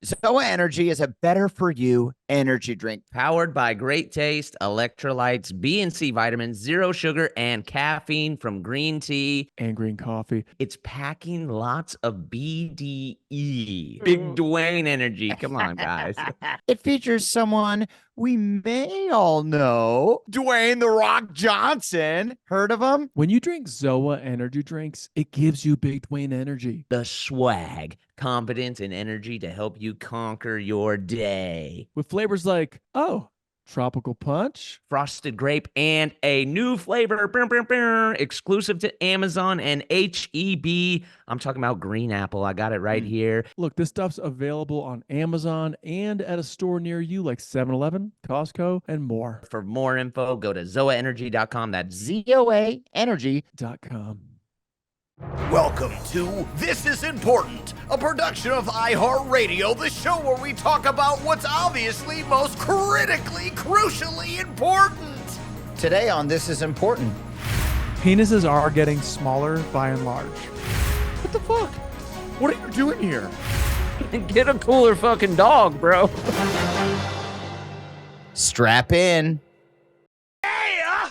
Zoa Energy is a better for you energy drink. Powered by great taste, electrolytes, B and C vitamins, zero sugar, and caffeine from green tea and green coffee. It's packing lots of BDE. Big Dwayne energy. Come on, guys. It features someone we may all know, Dwayne "The Rock" Johnson. Heard of him? When you drink Zoa energy drinks, it gives you Big Dwayne energy. The swag, confidence, and energy to help you conquer your day. With flavors like, tropical punch, frosted grape, and a new flavor exclusive to Amazon and HEB. I'm talking about green apple. I got it right here. Look, this stuff's available on Amazon and at a store near you like 7-Eleven, Costco, and more. For more info, go to zoaenergy.com. That's ZOAenergy.com. Welcome to This Is Important, a production of iHeartRadio, the show where we talk about what's obviously most critically, crucially important. Today on This Is Important. Penises are getting smaller by and large. What the fuck? What are you doing here? Get a cooler fucking dog, bro. Strap in.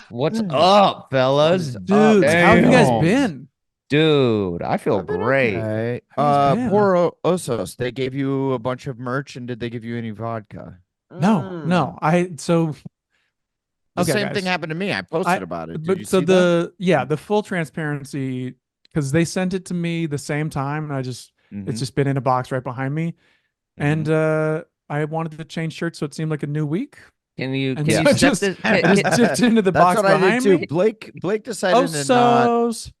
What's up, fellas? Dude, how have you guys been? Dude, I feel great. Okay. How's it Poor Osos, they gave you a bunch of merch, and did they give you any vodka? No. The Okay, same guys. thing happened to me. I posted about it. Did But you so see that? the full transparency, because they sent it to me the same time, and it's just been in a box right behind me, and I wanted to change shirts, so it seemed like a new week. Can you And step just- this? I just dipped into the box That's what I behind did too. me. Blake decided to not. Osos.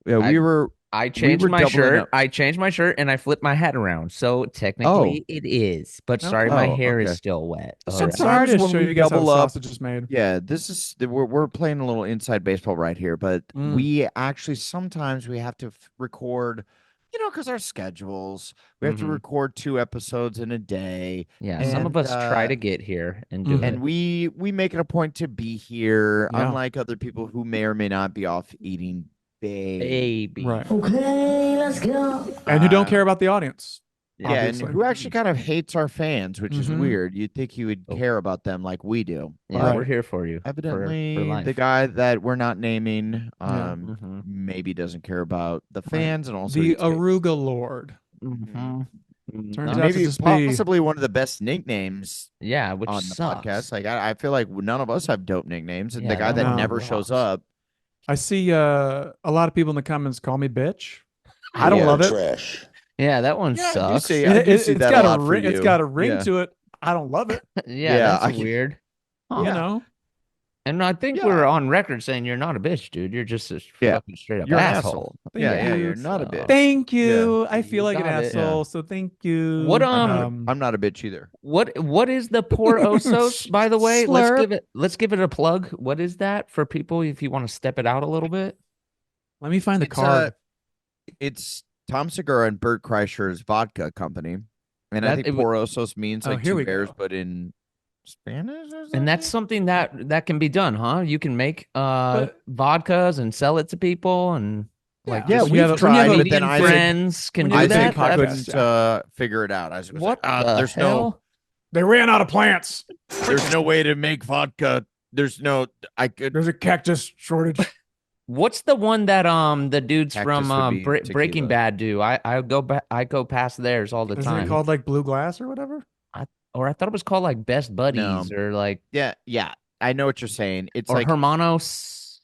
Yeah, I changed were my doubling shirt. up. I changed my shirt and I flipped my hat around. So technically it is. But sorry, my hair is still wet. I'm All right. sorry to Sometimes show when you guys how the double up- sausage is made. Yeah, this is we're playing a little inside baseball right here, but we actually sometimes we have to record, because our schedules. We have to record 2 episodes in a day. Yeah, some of us try to get here and do it. And we make it a point to be here, Yeah. unlike other people who may or may not be off eating Baby. Right. Okay, let's go. And who don't care about the audience. Yeah, and obviously. who actually kind of hates our fans, which is Mhm. weird. You'd think he would care about them like we do. Yeah, But we're here for you. evidently, for life. the guy that we're not naming Yeah. maybe doesn't care about the fans, and also The eats cake. Aruga Lord. Mhm. Turns No, out to maybe just be possibly one of the best nicknames Yeah, which on the sucks. podcast. Like I feel like none of us have dope nicknames, and Yeah, the guy that that one never rocks. shows up. I see a lot of people in the comments call me bitch. I don't love it. Trash. Yeah, that one Yeah, I do sucks. see- I do see It's that a got lot a for ring. It's you. got a ring Yeah. to it. I don't love it. Yeah, Yeah, that's weird. Huh. You know. And I think Yeah. we're on record saying you're not a bitch, dude. You're just a fucking straight up You're an asshole. Yeah, you. you're not a So- bitch. Thank you. I feel You like an got it. asshole, so thank you. What, I'm not a bitch either. What is the poor Osos, by the way? Slurp. Let's give it a plug. What is that for people if you want to step it out a little bit? Let me find the It's, card. It's Tom Segura and Bert Kreischer's vodka company, and I That- think it w- Porosos means Oh, like here 2 we bears, go. but in Spanish. Or And that's something? something that can be done, huh? You can make vodkas and sell it to people, and like Yeah, just we've have a- tried, when you but then Canadian Isaac, friends can when do you have a that. big podcast, couldn't yeah. figure it out. Isaac was What like, the there's hell? They ran out of plants. there's no way to make vodka. There's no, I could. There's a cactus shortage. What's the one that the dudes Cactus from would be Breaking tequila. Bad do? I go past theirs all the Isn't it time. called like blue glass or whatever? Or I thought it was called like Best Buddies or like Yeah, I know what you're saying. It's or like Hermanos.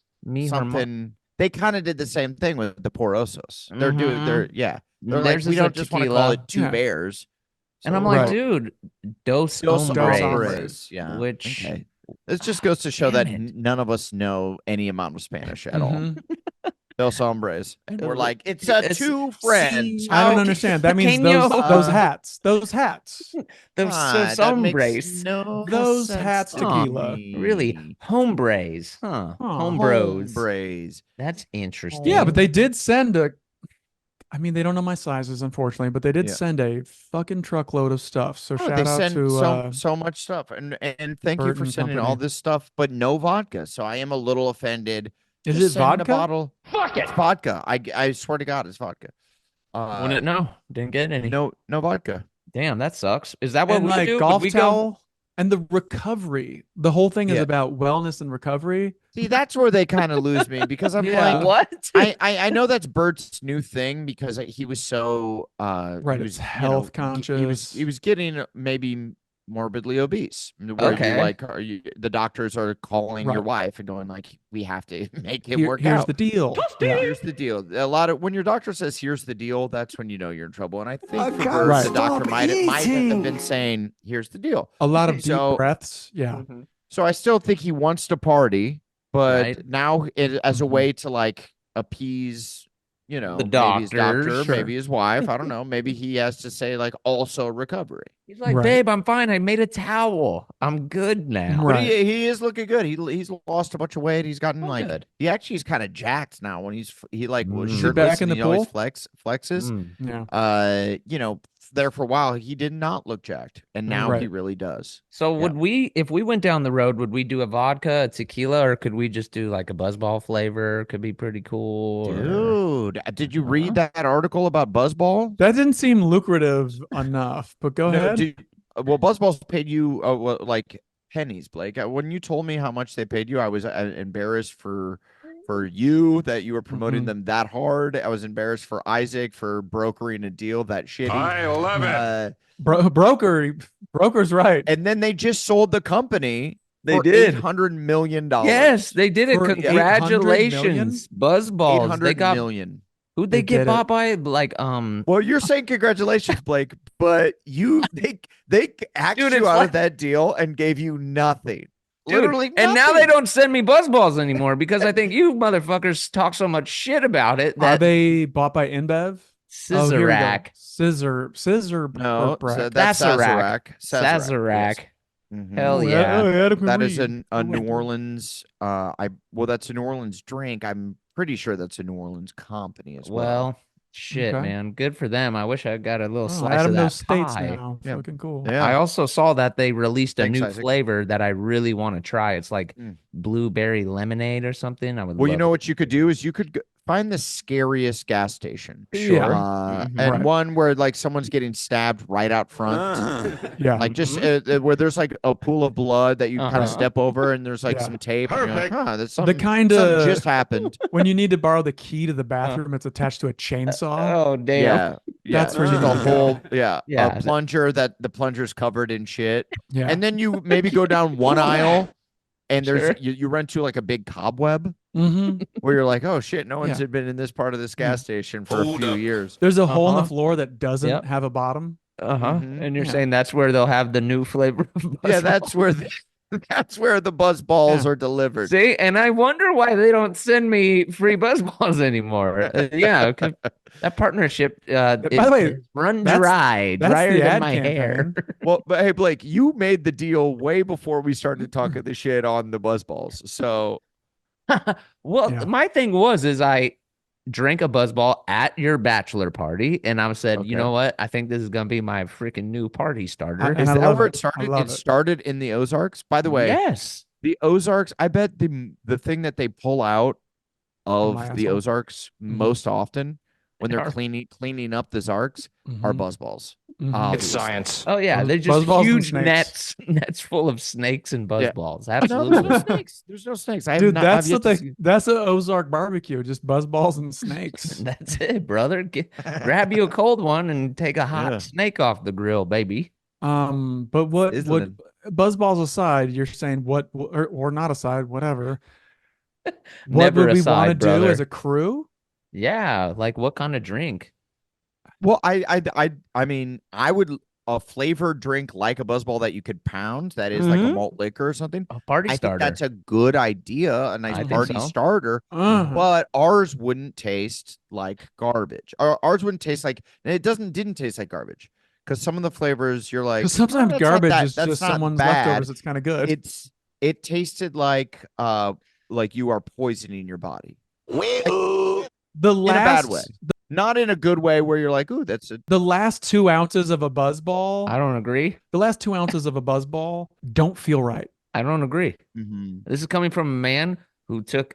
something. They kind of did the same thing with the Porosos. They're doing. Mhm. They're They're Theirs like, we is a don't just want to call it tequila. 2 Yeah. bears. And I'm So- like, Right. dude, Dos Dos Hombres. Hombres, yeah. Which Okay. This just goes to show Damn that it. none of us know any amount of Spanish at all. Mhm. Dos Hombres. And we're like, it's It's- 2 friends. see, I don't How- understand. That means Pequeño. those hats. Those hats. Dos Ah, that Hombres. makes no Those sense hats to tequila. me. Really? Hombres. Huh. Huh. Hombros. Hombres. That's interesting. Yeah, but they did send a. I mean, they don't know my sizes, unfortunately, but they did Yeah. send a fucking truckload of stuff. So Oh, shout they out send to so much stuff, and thank you Bert for and sending all company. this stuff, but no vodka. So I am a little offended. Is Just it send vodka? A bottle. Fuck it. It's vodka. I swear to God, it's vodka. Wouldn't know. Didn't get any. No vodka. Damn, that sucks. Is that what And we like do? Would golf we towel and the recovery. The whole thing is Yeah. about wellness and recovery. See, that's where they kind of lose me because I'm Yeah. like, What? I know that's Bert's new thing because he was so Right, he it's was health he was getting maybe morbidly obese where Okay. you like the doctors are calling your Right. wife and going like, we have to make it Here- work here's out. the deal. Yeah. Here's the deal. A lot of when your doctor says here's the deal, that's when you know you're in trouble. And I think for Bert, Right. the doctor might have been saying here's the deal. A lot of deep So- breaths. Yeah. So I still think he wants to party, but Right. now as a Mhm. way to like appease, you know, The maybe his doctor, doctor, sure. maybe his wife. I don't know. Maybe he has to say like also recovery. He's like, Right. babe, I'm fine. I made a towel. I'm good now. Right. But he is looking good. He's lost a bunch of weight. He's gotten Oh, like good. he actually is kind of jacked now when he like was Is he shirtless back in and the he always pool? flexes. Mm. Yeah. You know, there for a while he did not look jacked, and now he Right. really does. So would we, if we went down the road, would we do a vodka, a tequila, or could we just do like a Buzzball flavor? Could be pretty cool. or- Dude, did you read that article about Buzzball? That didn't seem lucrative enough, but go ahead. Well, BuzzBallz paid you like pennies, Blake. When you told me how much they paid you, I was embarrassed for you that you were promoting Mhm. them that hard. I was embarrassed for Isaac for brokering a deal that shitty. I love it. Broker's right. And then they just sold the company. They for did. $800 million. Yes, they did it. For 800 Congratulations, Buzzballs. They 800 got million. who'd they They get did bought it. by? Like Well, you're saying congratulations, Blake, but they hacked Dude, you it's out like- of that deal and gave you nothing. Dude, Literally nothing. and now they don't send me Buzzballs anymore because I think you motherfuckers talk so much shit about it Are that they bought by InBev? Oh, here we go. Scissorack. Scissor. No, or Brack. so that's Sazerac. Sazerac. Sazerac. Yes. Mhm. Hell Oh, yeah. adequate That is read. a New Orleans. That's a New Orleans drink. I'm pretty sure that's a New Orleans company as well. Well, shit, Okay. man. Good for them. I wish I got a little Oh, slice Adam of that knows states pie. now. Yeah. Fucking cool. Yeah. I also saw that they released a Thanks, new Isaac. flavor that I really want to try. It's like Mm. blueberry lemonade or something. I would Well, you love know it. what you could do is you could find the scariest gas station. Sure. And Right. one where like someone's getting stabbed right out front. Yeah. Like just where there's like a pool of blood that you kind Uh-huh. of step over and there's like Yeah. some tape. And you're like, Perfect. huh, that's the something, kind something of just happened. when you need to borrow the key to the bathroom, it's attached to a chainsaw. Oh damn. Yeah. That's where just you a need to whole Yeah. a plunger that the plunger's covered in shit. Yeah. And then you maybe go down one aisle and there's Sure. you run to like a big cobweb hmm where you're like, oh shit, no one's Yeah. been in this part of this gas station for a Hold few up. years. There's a hole in the Uh-huh. floor that doesn't Yep. have a bottom. Uh-huh. Mhm. And you're Yeah. saying that's where they'll have the new flavor of Yeah, Buzzballs? that's where that's where the Buzzballs Yeah. are delivered. See, and I wonder why they don't send me free Buzzballs anymore. Yeah, 'cause that partnership By the way, is run that's- dry, that's drier the than ad my hair. campaign. Well, but hey, Blake, you made the deal way before we started talking the shit on the Buzzballs. So Well, Yeah. my thing is I drank a Buzzball at your bachelor party, and I said, you Okay. know what? I think this is gonna be my freaking new party starter. And is I that love where it. it I started? love It it. started in the Ozarks. By the way, Yes. the Ozarks, I bet the thing that they pull out of my the asshole. Ozarks Mhm. most often when they're Are- cleaning up the Zarks are Mhm. Buzzballs. Mhm. It's science. Oh yeah, Buzz- they're just Buzzballs and huge snakes. nets full of snakes and Yeah. Buzzballs. No, Absolutely. there's no snakes. There's no snakes. I have Dude, not, that's I've yet the to thing. see- That's an Ozark barbecue, just buzzballs and snakes. That's it, brother. Grab you a cold one and take a hot Yeah. snake off the grill, baby. But what Isn't would it? buzzballs aside, you're saying what or not aside, whatever. What Never would we want to aside, do brother. as a crew? Yeah, like what kind of drink? Well, I mean, I would a flavored drink like a Buzzball that you could pound. That is like a Mhm. malt liquor or something. A party I starter. think that's a good idea, a nice I think party so. starter. Uh-huh. But ours wouldn't taste like garbage. Ours wouldn't taste like, and it didn't taste like garbage because some of the flavors you're like, 'Cause sometimes "Oh, that's not garbage that- is that's just not someone's bad." leftovers. It's kind of good. It tasted like you are poisoning your body the in a last bad way, not in a good way where you're like, ooh, that's a the last 2 ounces of a buzzball. I don't agree. The last 2 ounces of a buzzball don't feel right. I don't agree. Mhm. This is coming from a man who took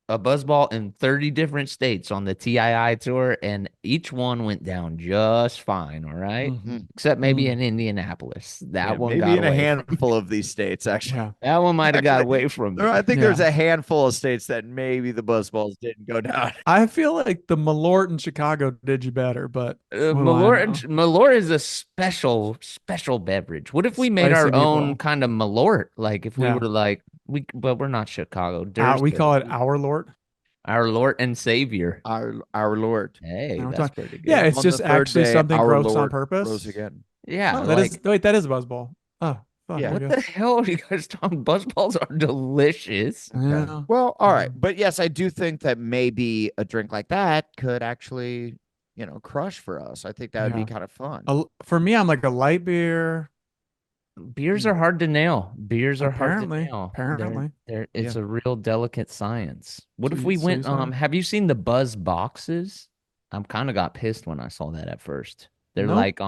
a buzzball in 30 different states on the TII tour, and each one went down just fine. All right? Except maybe in Indianapolis. That one maybe got in away. a handful of these states, actually. Yeah. That one might have got away from me. I think there's a handful of states that maybe the Buzzballs didn't go down. I feel like the Malort in Chicago did you better, but Malort is a special beverage. What if we made Spicy our meatball. own kind of Malort? Like if we were like but we're not Chicago. we call it our Lord. Our Lord and Savior. Our Lord. Hey, Now we're that's talking- pretty good. Yeah, it's On just the third actually day, something our gross on Lord purpose. rose again. Yeah, Oh, like, that is a buzzball. Oh, fuck, Yeah. I what guess. the hell are you guys talking? Buzzballs are delicious. Yeah. Well, all right. But yes, I do think that maybe a drink like that could actually, crush for us. I think that would be kind of fun. For me, I'm like a light beer. Beers are hard to nail. Beers are hard to Apparently. nail. Apparently. It's a real delicate science. What if So we you went? say? Have you seen the Buzz boxes? I'm kind of got pissed when I saw that at first. They're Nope. like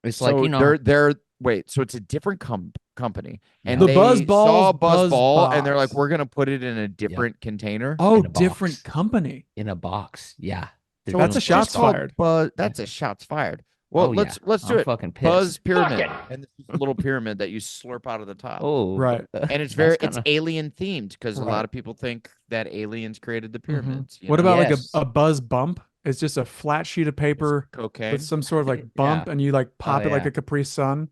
it's So like they're wait, so it's a different company, and The they BuzzBallz saw Buzzball, and they're like, BuzzBox. we're gonna put it in a different container. Oh, in a different box. company. in a box. Yeah, They're So That's doing a shots it's called fired. That's a shots fired. Well, Oh, let's yeah. do I'm it. fucking pissed. Buzz pyramid, and this is a little pyramid that you slurp out of the top. Oh, Right. And it's that's it's kinda- alien themed because a Right. lot of people think that aliens created the pyramids. What about Yes. like a buzz bump? It's just a flat sheet of paper cocaine? with some sort of like bump, and you like pop it like yeah. a Capri Sun,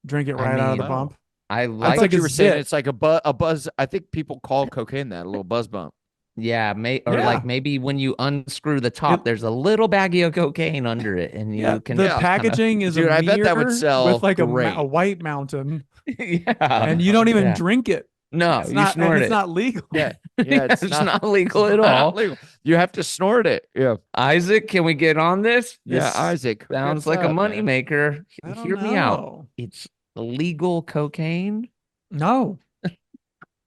drink it I right out of the mean- bump. I I like. thought like you a were saying zit. it's like a buzz. I think people call cocaine that a little buzz bump. Yeah, Yeah. like maybe when you unscrew the top, there's a little baggie of cocaine under it, and you can. The just packaging is Dude, a I bet that would mirror sell with like great. a white mountain, yeah, and you don't even yeah. drink it. No, It's you not, snort and it. it's not legal. Yeah, It's not legal at not all. legal. You have to snort it. Yeah, Isaac, can we get on this? yeah. This Isaac sounds what's like a up, man? moneymaker. I don't Hear me out. know. It's illegal cocaine. No,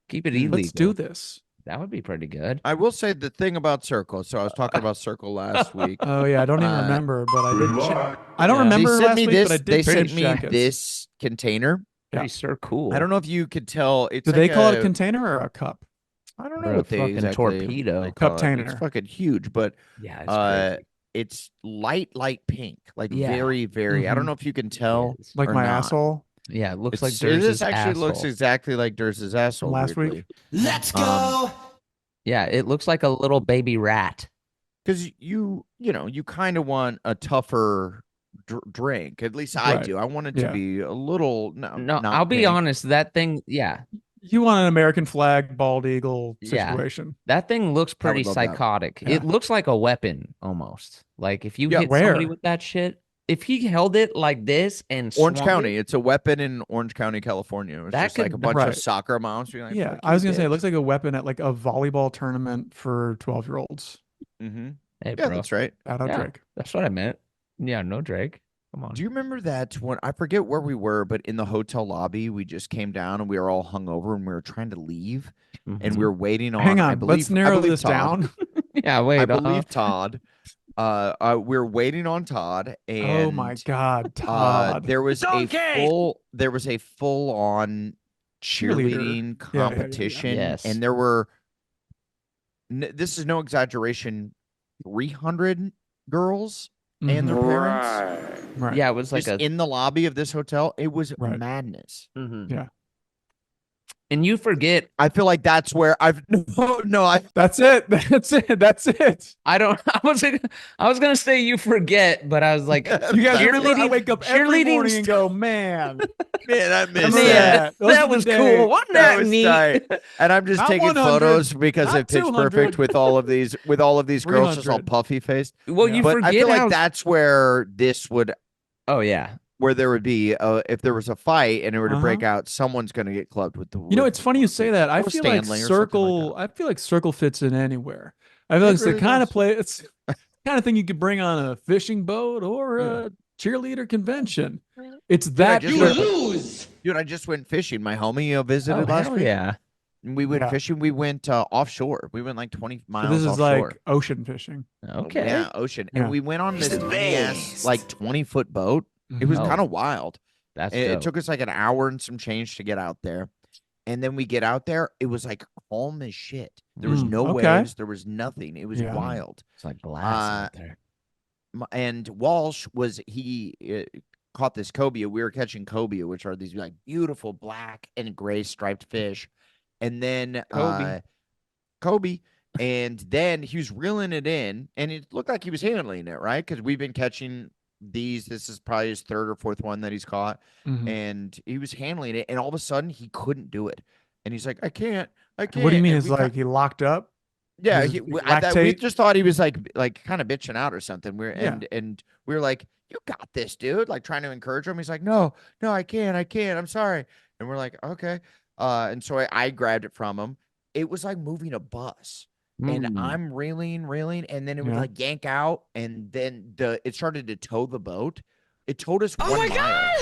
Keep it illegal. let's do this. That would be pretty good. I will say the thing about Circle. So I was talking about Circle last week. Oh yeah, I don't even Uh, remember, but I did. I don't Yeah. remember They sent last me week, this. but I did. They sent change me jackets. this container. Yeah. Pretty sure cool. I don't know if you could tell. It's Do like they call it a container or a cup? I don't Or know a what they fucking exactly torpedo. they call it. It's Cup-tainer. fucking huge, but Yeah, it's crazy. it's light pink, like Yeah. very, very. I don't know if you can tell. It is. Like or my not. asshole. Yeah, it looks like This Durs's actually looks asshole. exactly like Durs's asshole. Last week? weirdly. Let's go. Yeah, it looks like a little baby rat. Because you kind of want a tougher drink. At least I Right. do. I want it to Yeah. be a little. No, No, not I'll be pink. honest. That thing, yeah, You want an American flag, bald eagle Yeah. situation. that thing looks pretty love that. psychotic. Yeah. It looks like a weapon almost. Like if you Yeah, hit somebody where? with that shit, if he held it like this and Orange swung County. it- It's a weapon in Orange County, California. It was That just like a could- bunch Right. of soccer moms being like, Yeah, "Fuck I was you, gonna say it bitch." looks like a weapon at like a volleyball tournament for 12-year-olds. Mhm. Hey, Yeah, bro, that's right. Shout out Yeah. Drake. that's what I meant. Yeah, no Drake. Come on. Do you remember that when I forget where we were, but in the hotel lobby, we just came down and we were all hungover and we were trying to leave Mhm. and we were waiting on. Hang I on, believe, let's I narrow believe this Todd. down. yeah, wait. I believe Todd. We're waiting on Todd, and Oh my God, Todd. there was a full on Cheerleader. cheerleading Yeah, yeah, yeah. competition, Yes. and there were. This is no exaggeration. 300 girls and their parents Right. Yeah, it was like just a. in the lobby of this hotel. It was Right. madness. Mhm. Yeah. And you forget. I feel like that's where I've no. That's it. That's it. That's it. I don't. I was gonna say you forget, but I was like, You guys really? I cheerleading- wake up every cheerleading morning and go, man. Man, I missed Man, that. those that are the was days. cool. Wasn't That that was neat? tight. And I'm just Not taking 100, photos because not of Pitch 200. Perfect with all of these girls just all 300. puffy faced. Well, Yeah. you But forget I feel how. like that's where this would Oh yeah. where there would be if there was a fight and it were to break Uh-huh. out, someone's gonna get clubbed with the. You know, it's funny you say that. I Or feel like Stanley or something like Circle. that. I feel like Circle fits in anywhere. I feel like it's really the kind of does. play. It's the kind of thing you could bring on a fishing boat or a cheerleader convention. It's that. just trip. went- Dude, I just went fishing. My homie visited Oh, last hell week. yeah. And we went Yeah. fishing. We went offshore. We went like 20 So miles this is offshore. like ocean fishing. Okay. Yeah, ocean. Yeah. And we went on He's this the big-ass, best. like 20-foot boat. It was Oh. kind of wild. That's It dope. took us like an hour and some change to get out there. And then we get out there, it was like calm as shit. There was no waves, there was nothing. It was wild. It's like glass out there. And Walsh caught this cobia. We were catching cobia, which are these like beautiful black and gray striped fish. And then Kobe. And then he was reeling it in, and it looked like he was handling it, right? Because we've been catching these. This is probably his third or fourth one that he's caught. And he was handling it, and all of a sudden he couldn't do it. And he's like, I can't. What do you mean? Is like he locked up? Yeah, we just thought he was like kind of bitching out or something. And we were like, you got this, dude. Like trying to encourage him. He's like, no, I can't. I'm sorry. And we're like, okay. And so I grabbed it from him. It was like moving a bus. And I'm reeling, and then it would like yank out, and then it started to tow the boat. It towed us 1 mile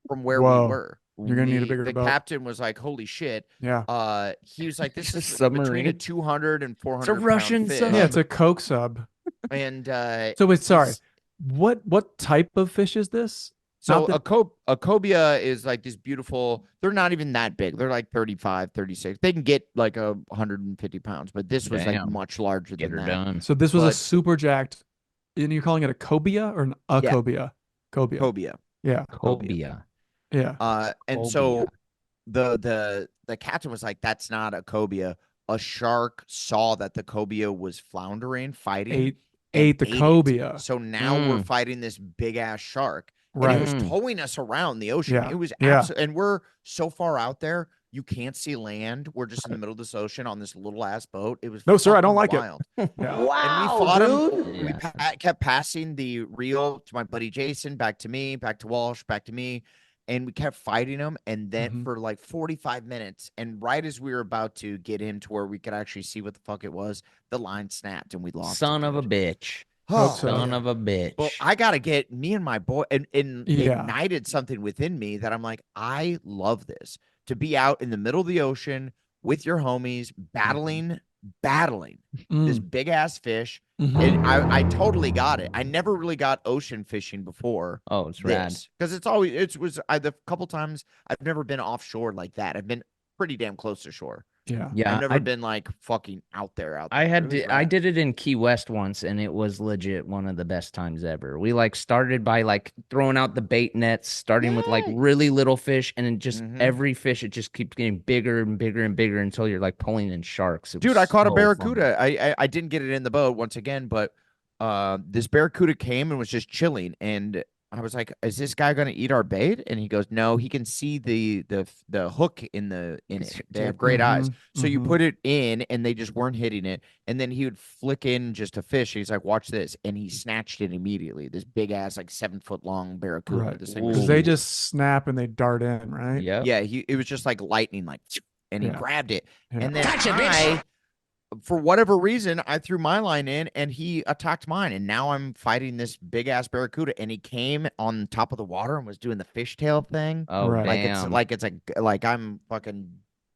from where we were. You're gonna need a bigger boat. The captain was like, "Holy shit!" Yeah. He was like, "This is between submarine. a 200 and 400 It's a Russian fish." sub. Yeah, it's a Coke sub. And so wait, sorry. What type of fish is this? So a cobia is like this beautiful. They're not even that big. They're like 35, 36. They can get like 150 pounds, but this was like much larger than that. Done. So this was a super jacked. And you're calling it a cobia or cobia? Cobia. Yeah. Cobia. Yeah. And so the captain was like, "That's not a cobia." A shark saw that the cobia was floundering, fighting, ate the cobia. So now we're fighting this big ass shark. Right. And it was towing us around the ocean. Yeah. It was absolutely, and we're so far out there, you can't see land. We're just in the middle of this ocean on this little ass boat. It was no, sir, I don't like wild. it. Yeah. Wow, and we fought him. We kept passing the reel to my buddy Jason, back to me, back to Walsh, back to me. And we kept fighting him. And then for like 45 minutes, and right as we were about to get him to where we could actually see what the fuck it was, the line snapped and we lost. Son of a bitch. Son of a bitch. Well, I gotta get me and my boy, and ignited something within me that I'm like, I love this, to be out in the middle of the ocean with your homies, battling this big ass fish. And I totally got it. I never really got ocean fishing before. Oh, it's rad. Because the couple times I've never been offshore like that. I've been pretty damn close to shore. Yeah. I've never been like fucking out there. I did it in Key West once, and it was legit one of the best times ever. We like started by like throwing out the bait nets, starting with like really little fish, and then just every fish, it just keeps getting bigger and bigger and bigger until you're like pulling in sharks. Dude, I caught a barracuda. I didn't get it in the boat once again, but this barracuda came and was just chilling, and I was like, "Is this guy going to eat our bait?" And he goes, "No, he can see the hook in it. They have great eyes." So you put it in, and they just weren't hitting it. And then he would flick in just a fish. He's like, "Watch this," and he snatched it immediately. This big ass, like 7-foot long barracuda. Right. This thing Because they just snap and they dart in, right? Yeah. Yeah. It was just like lightning, like, and he grabbed it, and then Gotcha, for whatever reason, I threw my line in and he attacked mine. And now I'm fighting this big ass barracuda. And he came on top of the water and was doing the fishtail thing. Oh, Right. damn. Like I'm fucking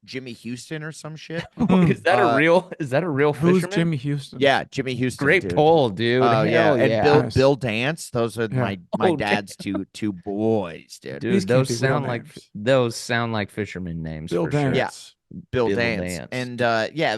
Jimmy Houston or some shit. Is that a real Who's fisherman? Jimmy Houston? Yeah, Jimmy Houston. Great dude. pull, dude. Oh yeah, and Nice. Bill Dance. Those are my Oh, dad's two boys, dude. Dude, These can't those be real sound like fisherman names. Bill for Dance. Sure. Yeah. Bill Bill Dance. Dance. And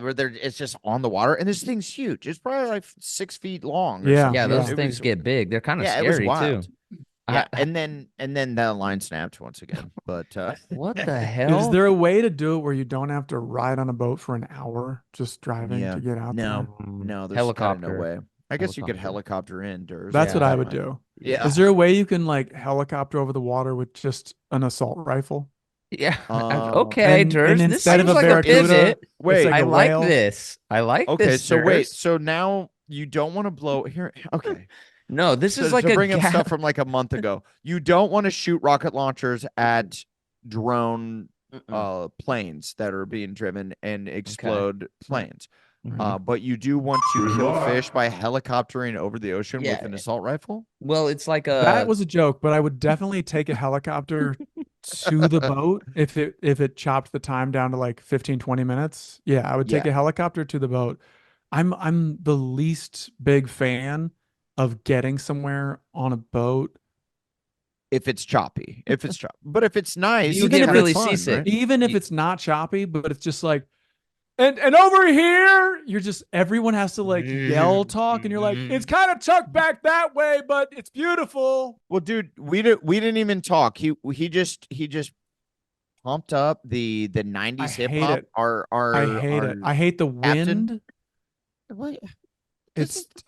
where it's just on the water, and this thing's huge. It's probably like 6 feet long. Yeah. Yeah, those It things was- get big. They're kind of Yeah, it was scary wild. too. Yeah, and then that line snapped once again. But What the hell? Is there a way to do it where you don't have to ride on a boat for an hour just driving to get out there? no, there's Helicopter. kinda no way. I guess you could helicopter in. That's what I would do. Yeah. Is there a way you can like helicopter over the water with just an assault rifle? Yeah. Oh. Okay, And Durs. This instead of seems a like barracuda, pivot. Wait, like I a like whale. this. I like Okay, this. so wait, Durs. so now you don't want to blow here. Okay. No, this is So like to a bring up gap. stuff from like a month ago. You don't want to shoot rocket launchers at drone planes that are being driven and explode planes. But you do want to kill fish by helicoptering over the ocean with an assault rifle? Well, it's like a That was a joke, but I would definitely take a helicopter to the boat if it chopped the time down to like 15, 20 minutes. Yeah, I would take a helicopter to the boat. I'm the least big fan of getting somewhere on a boat if it's choppy. If it's choppy. But if it's nice, You Even get if really it's fun, seasick. right? even if it's not choppy, but it's just like, and over here, you're just, everyone has to like yell talk, and you're like, it's kind of tucked back that way, but it's beautiful. Well, dude, we didn't even talk. He just pumped up the 90s I hip hate hop. it. I hate it. I hate the wind. What? It's It's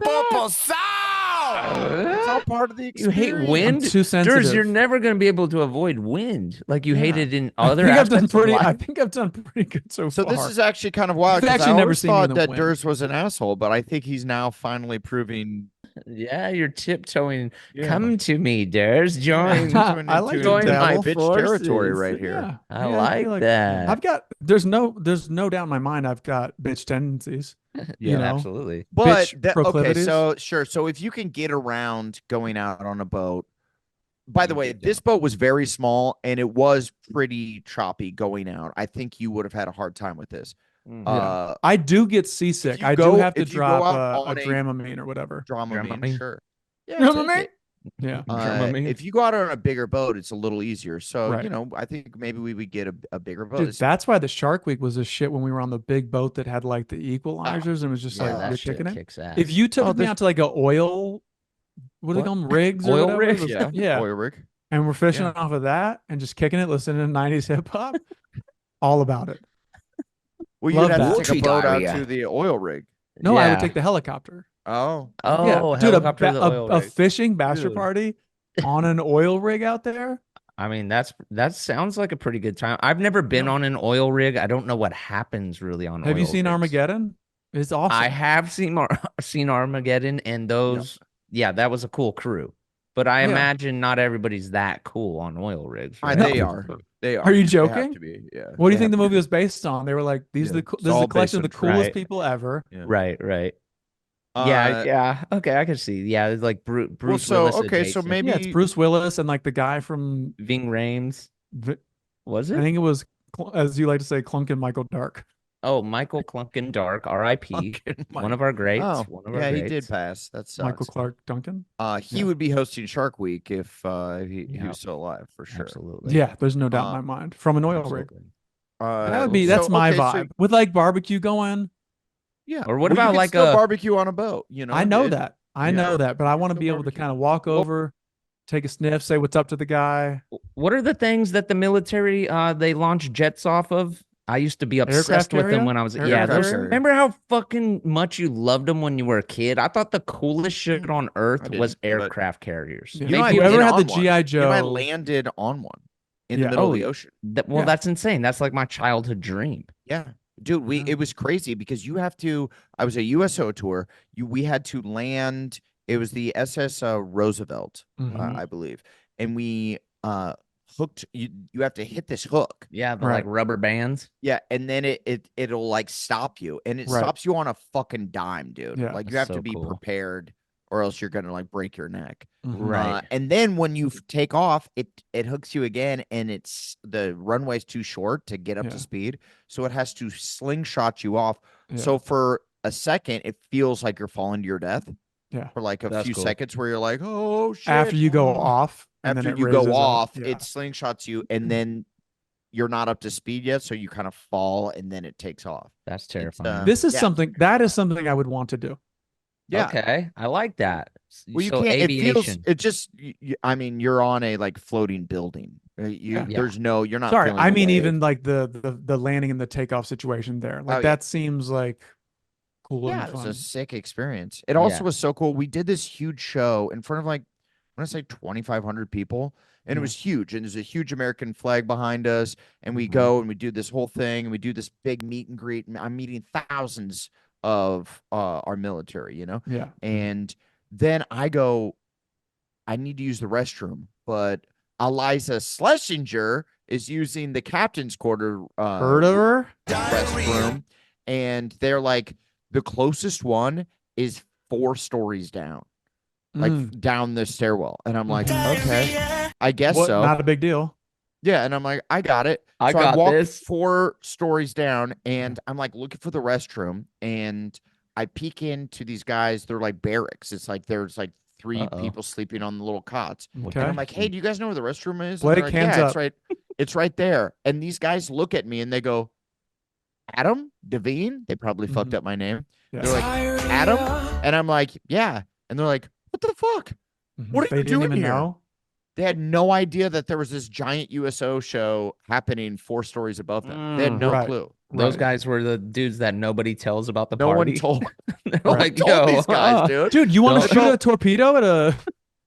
all part of the You experience. hate I'm wind? too sensitive. Durs, you're never going to be able to avoid wind. Like you hate Yeah. it in I other think I've done aspects of pretty. I life. think I've done pretty good so So far. this is actually kind of wild. You've 'Cause actually I never always seen me in thought the that wind. Durs was an asshole, but I think he's now finally proving. Yeah, you're tiptoeing. Yeah. Come to me, Durs. Join. I like into to my bitch dabble. territory forces. right here. Yeah, I yeah, like feel that. I've got. There's no doubt in my mind. I've got bitch tendencies. You know, Absolutely. But bitch okay, proclivities. so sure. So if you can get around going out on a boat, by the You way, get this boat was very small and it was pretty choppy going out. I think you would have had a hard time with this. Yeah. I do get seasick. you I go- do have to if you go drop out a on a- Dramamine or whatever. Dramamine, sure. Yeah, Dramamine? take it. Yeah. Dramamine. If you go out on a bigger boat, it's a little easier. So Right. I think maybe we would get a bigger boat. Dude, It's- that's why the Shark Week was a shit when we were on the big boat that had like the equalizers and it was just Yeah, like that you're shit kicking it. kicks ass. If you took Oh, me this- out to like a oil, what do they What? call them, rigs or Oil whatever? rig? It was- yeah, yeah. oil rig. And we're fishing Yeah. off of that and just kicking it, listening to 90s hip hop. All about it. Well, Love you'd have that. to take a Watery boat out diarrhea. to the oil rig. No, I would Yeah. take the helicopter. Oh, Oh, Yeah, dude, helicopter to the oil a rig. fishing bachelor Dude. party on an oil rig out there. I mean, that sounds like a pretty good time. I've never been Yeah. on an oil rig. I don't know what happens really on. Have you oil seen rigs. Armageddon? It's awesome. I have seen Armageddon, and those. Yeah, that was a cool crew. But I Yeah. imagine not everybody's that cool on oil rigs. right? They are. They are. Are you They joking? have to be. Yeah. What do you They think the have to movie be. was based on? They were like, Yeah. this is It's a all collection of the based on coolest Right. people ever. Yeah. Right. Uh, Yeah. Okay, I can see. Yeah, it's like Bruce Well, so Willis. okay, so adjacent. maybe Yeah, it's Bruce Willis and like the guy from, Ving Rhames. Was I it? think it was, as you like to say, Clunk and Michael Dark. Oh, Michael Clunkin Dark, R.I.P. Fucking One of our greats. Oh, One of our yeah, he greats. did pass. That sucks. Michael Clark Duncan. He Yeah. would be hosting Shark Week if he Yeah. was still alive for sure. Absolutely. Yeah, there's no doubt in my mind. From an oil rig. Absolutely. That would be, that's my vibe. With like barbecue going. Yeah. Or what Well, you about could like still a barbecue on a boat? You know, I know It- that. I yeah. know that, but I want to Still be able to barbecue. kind of walk over, take a sniff, say what's up to the guy. What are the things that the military they launch jets off of? I used to be obsessed Aircraft with carrier? them when I was Aircraft those, carrier. remember how fucking much you loved them when you were a kid? I thought the coolest shit on earth didn't, was but- aircraft carriers. Yeah. You know, I Maybe Whoever landed had the on one. G.I. You know, I Joe. landed on one in Yeah. the middle Oh, of the ocean. Yeah. That's insane. That's like my childhood dream. Yeah. Dude, it was crazy because you have to. I was a USO tour. We had to land. It was the SS Roosevelt, Mhm. I believe, and we hooked. You have to hit this hook. Yeah, the Right. like rubber bands. Yeah, and then it'll like stop you, and it Right. stops you on a fucking dime, dude. Yeah. Like you That's have to so be cool. prepared, or else you're gonna like break your neck. Mhm. Right. And then when you take off, it hooks you again, and it's the runway's too short to get up Yeah. to speed, so it has to slingshot you off. Yeah. So for a second, it feels like you're falling to your death. Yeah. For like a That's few cool. seconds, where you're like, "Oh shit!" After you go off, and After then it you raises go up. off, Yeah. it slingshots you, and then you're not up to speed yet, so you kind of fall, and then it takes off. That's terrifying. This is Yeah. something that is something I would want to do. Yeah. Okay. I like that. Well, you So can't. aviation. It just. I mean, you're on a like floating building. Yeah. There's no. You're not. Sorry, feeling I the mean wave. even like the landing and the takeoff situation there. Like Oh, yeah. that seems like cool Yeah, and it was fun. a sick experience. It also Yeah. was so cool. We did this huge show in front of like, I want to say 2,500 people, and it Yeah. was huge. And there's a huge American flag behind us, and we Mhm. go and we do this whole thing, and we do this big meet and greet. And I'm meeting thousands of our military, you know. Yeah. And then I go, I need to use the restroom, but Eliza Schlesinger is using the captain's quarter Heard of her? restroom, and they're like, the closest one is 4 stories down, like Mm. down the stairwell. And I'm like, okay, I guess What? so. Not a big deal. Yeah, and I'm like, I got it. I So got walk this. 4 stories down, and I'm like looking for the restroom, and I peek into these guys. They're like barracks. It's like there's like three people sleeping on the little cots. Okay. And I'm like, hey, do you guys know where the restroom is? And Blake, they're like, hands yeah, up. it's right there. And these guys look at me and they go, Adam? Devine? They probably fucked up my name. Yeah. They're like, Adam? And I'm like, yeah. And they're like, what the fuck? What are you doing here? Know? They had no idea that there was this giant USO show happening 4 stories above them. They had no clue. Those guys were the dudes that nobody tells about the No party. one told. They're No one like, told yo, these guys, dude. You want to No. shoot a torpedo at a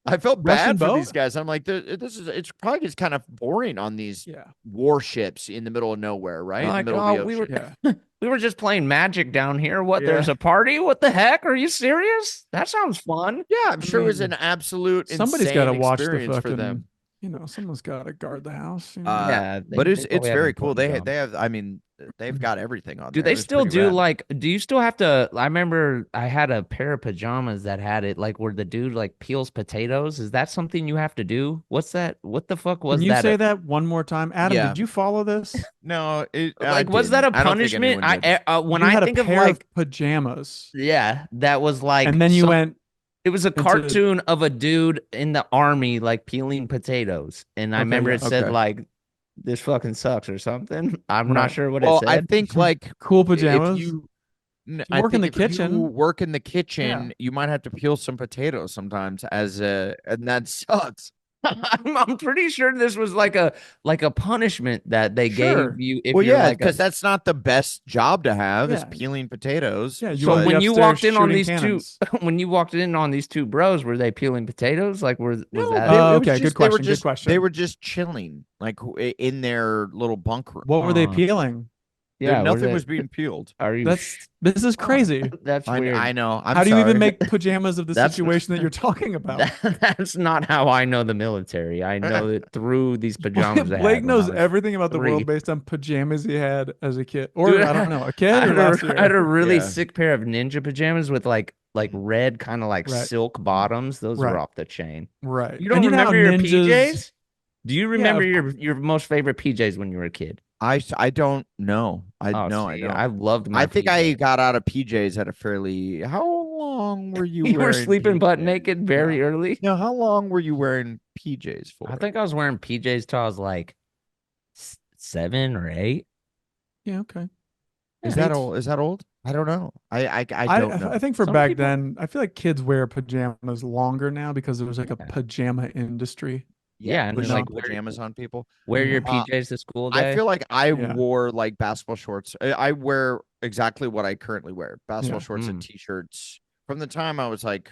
I felt Russian bad for boat? these guys. I'm like, it's probably just kind of boring on these warships in the middle of nowhere, right? Like, in the middle of the we ocean. were we were just playing Magic down here. What? There's a party? What the heck? Are you serious? That sounds fun. Yeah, I'm sure it was an absolute somebody's got to watch the experience fucking, for them. Someone's got to guard the house. You know? Yeah, but it's probably have very an cool. important They job. have. I mean, they've got everything on. Do there. they It's still pretty do rad. like? Do you still have to? I remember I had a pair of pajamas that had it like where the dude like peels potatoes. Is that something you have to do? What's that? What the fuck was Can you that? say that one more time, Adam? Yeah. Did you follow this? No, Like, was that a punishment? When you I had think a of pair like, of pajamas, that was like, and then you went. It was a cartoon of a dude in the army like peeling potatoes, and I remember it said like, "This fucking sucks" or something. I'm not sure what it said. I think like cool pajamas. If you I work in the kitchen. You work in the kitchen. You might have to peel some potatoes sometimes, and that sucks. I'm pretty sure this was like a punishment that they gave you. If you're like because that's not the best job to have is Yeah. peeling potatoes. Yeah, So when you walked in on these cannons. when you walked in on these two bros, were they peeling potatoes? Like, was that? Okay, good question. Good question. They were just chilling, like in their little bunk room. What were they peeling? Yeah, nothing was being peeled. Are you? This is crazy. That's weird. I know. How do you even make pajamas of the situation that you're talking about? That's not how I know the military. I know it through these pajamas. Blake knows everything about the world based on pajamas he had as a kid, or Dude, I don't know, a kid or last year. I had a really sick pair of ninja pajamas with like red kind of like silk bottoms. Those were off the chain. Right. You don't know remember your ninjas... PJs? Do you remember your most favorite PJs when you were a kid? I don't know. I don't. I loved my I think PJs. I got out of PJs at a fairly. How long were you? You were wearing sleeping butt PJs? naked very early. No, how long were you wearing PJs for? I think I was wearing PJs till I was like 7 or 8. Yeah. Okay. Is that old? Is that old? I don't know. I don't know. I think for Some back people- then, I feel like kids wear pajamas longer now because there was like a pajama industry. Yeah, and push like pajamas on people. Wear your PJs to school day. I feel like I wore like basketball shorts. I wear exactly what I currently wear: basketball shorts and t-shirts. From the time I was like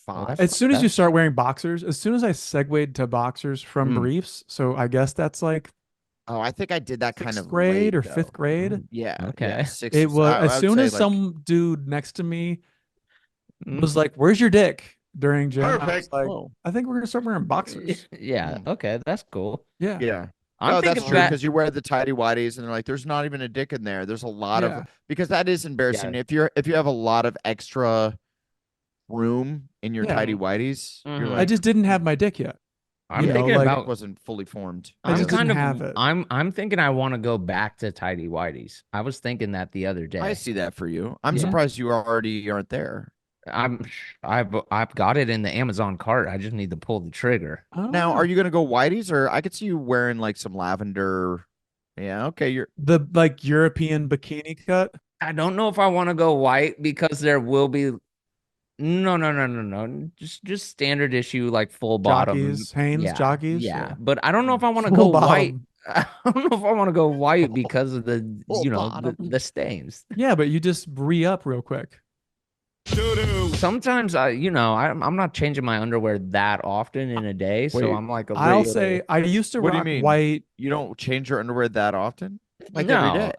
5. As soon as you start wearing boxers, as soon as I segued to boxers from briefs, so I guess that's like. Oh, I think I did that kind of grade late, or though. 5th grade. Yeah. Okay. Yeah, 6th, It was I as would soon say, as like, some dude next to me was like, "Where's your dick?" during gym. I was like, I think we're gonna start wearing boxers. Yeah. Okay, that's cool. Yeah. Yeah. I'm that's thinking true that because you wear the tighty whities and they're like, there's not even a dick in there. There's a lot of because that is embarrassing. If you have a lot of extra room in your tighty whities, you're like, I just didn't have my dick yet. I'm thinking about wasn't fully formed. I just didn't have it. I'm thinking I want to go back to tidy whities. I was thinking that the other day. I see that for you. I'm surprised you already aren't there. I've got it in the Amazon cart. I just need to pull the trigger. Now, are you gonna go whiteys or I could see you wearing like some lavender? Yeah, okay. You're the like European bikini cut. I don't know if I want to go white because there will be no. Just standard issue like full bottom. Jockeys, Hanes, jockeys. Yeah, but I don't know if I want to go white. I don't know if I want to go white because of the the stains. Yeah, but you just re-up real quick. Sometimes I'm not changing my underwear that often in a day, so I'm like I'll say I used to rock white. You don't change your underwear that often? Like No. every day?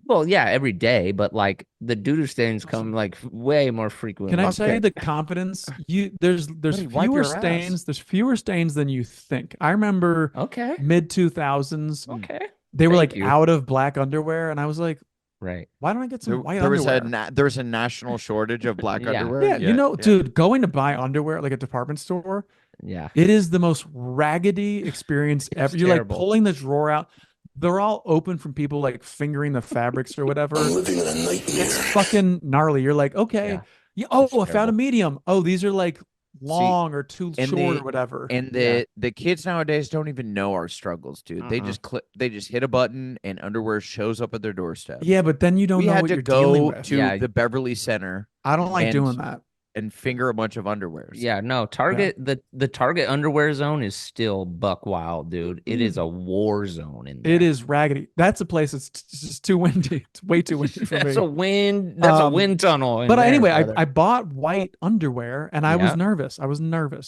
Well, yeah, every day, but like the doo-doo stains come like way more frequently. Can I tell you the confidence? There's fewer stains. There's fewer stains than you think. I remember mid 2000s. Okay. They were out of black underwear, and I was like, right. Why don't I get some white underwear? There was a national shortage of black underwear. Yeah, you know, dude, going to buy underwear at like a department store. Yeah. It is the most raggedy experience ever. You're terrible. Like pulling the drawer out. They're all open from people like fingering the fabrics or whatever. I'm living in a nightmare. It's fucking gnarly. You're like, okay. Yeah. I found a medium. Oh, these are like long or too short or whatever. And the kids nowadays don't even know our struggles, dude. They just they just hit a button and underwear shows up at their doorstep. Yeah, but then you don't know what you're dealing with. To the Beverly Center. I don't like doing that. And finger a bunch of underwears. Yeah, no, Target, the Target underwear zone is still buck wild, dude. It is a war zone in there. It is raggedy. That's a place that's just too windy. It's way too windy for me. That's a wind tunnel. But anyway, I bought white underwear and I was nervous.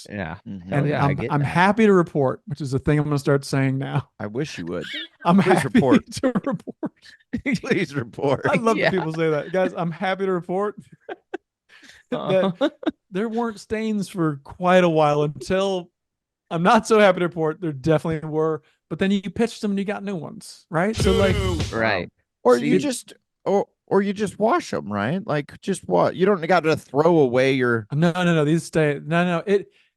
Yeah. Mm-hmm. And I'm happy to report, which is the thing I'm going to start saying now. I wish you would. I'm happy to report. Please report. I love that people say that. Guys, I'm happy to report that there weren't stains for quite a while until I'm not so happy to report there definitely were, but then you pitched them and you got new ones, right? So like, right. Or you just you just wash them, right? Like just what? You don't got to throw away your No. These stay. No.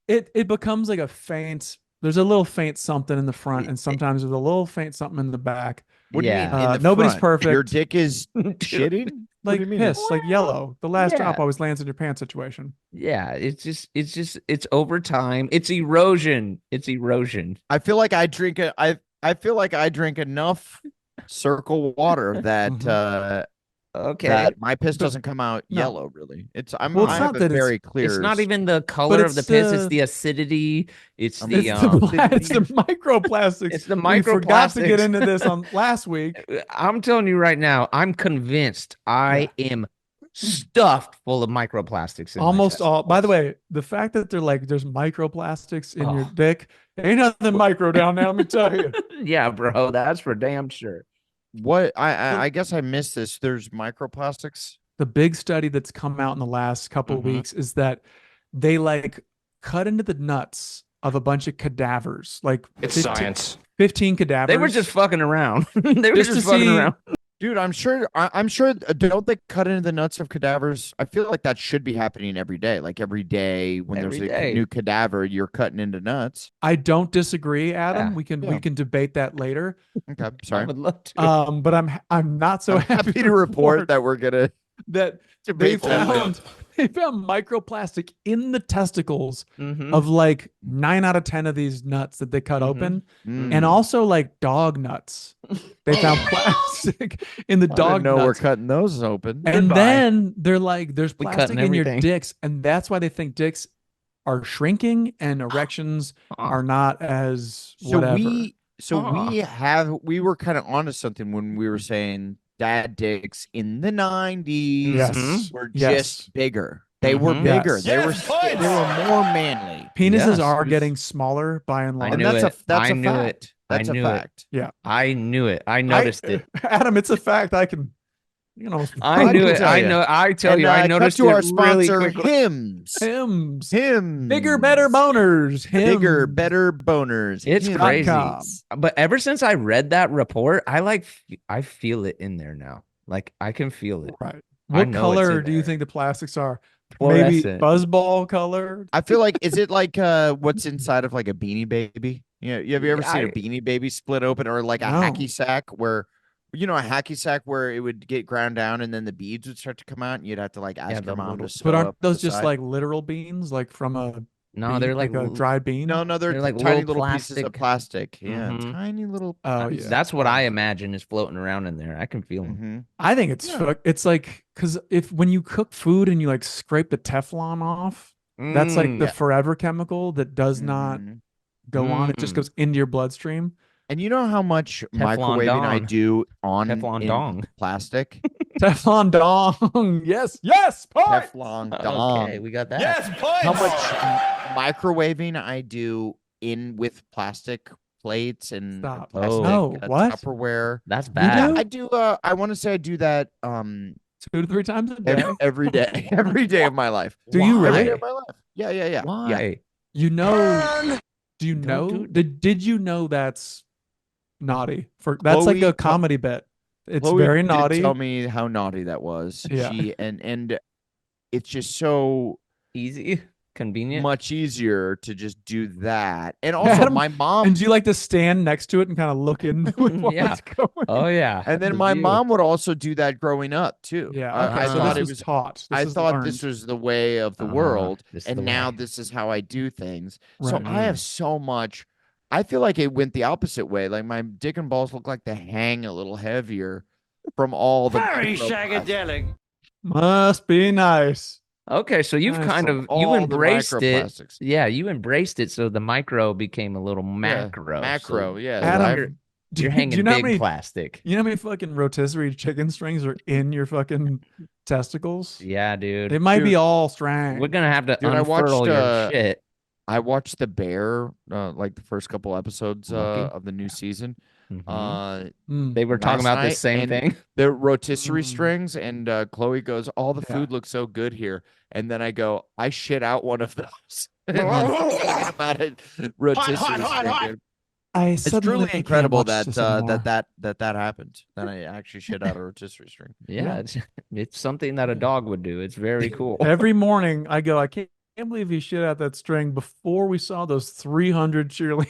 It becomes like a faint. There's a little faint something in the front, and sometimes there's a little faint something in the back. What do you mean? Nobody's perfect. Your dick is shitting? Like piss, like yellow. The last drop always lands in your pants situation. Yeah, it's over time. It's erosion. I feel like I drink enough Circle water that that my piss doesn't come out yellow. Really, I have a very clear. It's not even the color of the piss. It's the acidity. It's the microplastics. It's the microplastics. We forgot to get into this on last week. I'm telling you right now, I'm convinced I am stuffed full of microplastics. Almost all. By the way, the fact that they're like there's microplastics in your dick, ain't nothing micro down there. Let me tell you. Yeah, bro, that's for damn sure. What I guess I missed this. There's microplastics. The big study that's come out in the last couple of weeks is that they like cut into the nuts of a bunch of cadavers. Like it's science. 15 cadavers. They were just fucking around. They were just fucking around. Dude, I'm sure. Don't they cut into the nuts of cadavers? I feel like that should be happening every day. Like every day when there's a new cadaver, you're cutting into nuts. I don't disagree, Adam. Yeah. We can debate that later. Okay, sorry. I would love to. But I'm not so happy to report that we're gonna they found microplastic in the testicles of like 9 out of 10 of these nuts that they cut open, and also like dog nuts. They found plastic in the dog nuts. We're cutting those open. And then they're like, there's plastic in your dicks, and that's why they think dicks are shrinking and erections are not as whatever. We were kind of onto something when we were saying dad dicks in the 90s were just bigger. They were bigger. They were more manly. Penises are getting smaller by and large. That's a fact. That's a fact. Yeah. I knew it. I noticed it. Adam, it's a fact. I knew it. I tell you, I noticed to our it really sponsor, quickly. Hims. Bigger, better boners. Bigger, better boners. It's crazy. .com. But ever since I read that report, I feel it in there now. Like I can feel it. Right. What color do you think the plastics are? Maybe Buzzball color? I feel like, is it like what's inside of like a Beanie Baby? Yeah. Have you ever seen a Beanie Baby split open, or like a hacky sack where, a hacky sack where it would get ground down and then the beads would start to come out and you'd have to like ask your mom to sew. But aren't those just like literal beans, like from a No, they're like a dried bean. No, they're like tiny little pieces of plastic. Yeah, tiny little. Oh, yeah. That's what I imagine is floating around in there. I can feel them. I think it's like, because when you cook food and you like scrape the Teflon off, that's like the forever chemical that does not go on. It just goes into your bloodstream. And you know how much microwaving I do on Teflon dong plastic? Teflon dong. Yes. Point. Teflon dong. Okay, we got that. Yes, point. How much microwaving I do with plastic plates and Stop. plastic, what? Tupperware. That's bad. I do. I want to say I do that 2 to 3 times a day. every day, every day of my life. Do you really? Every day of my life. Yeah. Why? Yeah. Do you know? Did you know that's naughty? That's like a comedy bit. It's Chloe very did naughty. Tell me how naughty that was. Yeah. And it's just so Easy. Convenient. much easier to just do that. And also, my mom. And do you like to stand next to it and kind of look in while it's going? Oh yeah. And then my mom would also do that growing up too. Yeah. Okay. I So thought this it was was taught. I thought this was the way of the world, and now way. this is how I do things. Right. So I have so much. I feel like it went the opposite way. Like my dick and balls look like they hang a little heavier from all the Very psychedelic. Must be nice. Okay, so you've Nice. kind of all the embraced it. microplastics. Yeah, you embraced it, so the micro became a little macro. Macro, so yeah. Adam, you're hanging do you know how big many- plastic. You know how many fucking rotisserie chicken strings are in your fucking testicles? Yeah, dude. They might be Dude, all strang. We're gonna have to Dude, I unfurl watched, your shit. I watched The Bear, like the first couple episodes Lucky. of the new season. Mhm. They were talking about the same thing. The rotisserie strings, and Chloe goes, "All the Yeah. food looks so good here." And then I go, "I shit out one of those." About it, rotisserie string. Dude. It's It's truly incredible that that happened. That I actually shit out a rotisserie string. Yeah, it's something that a dog would do. It's very cool. Every morning I go, I can't believe you shit out that string before we saw those 300 cheerleaders.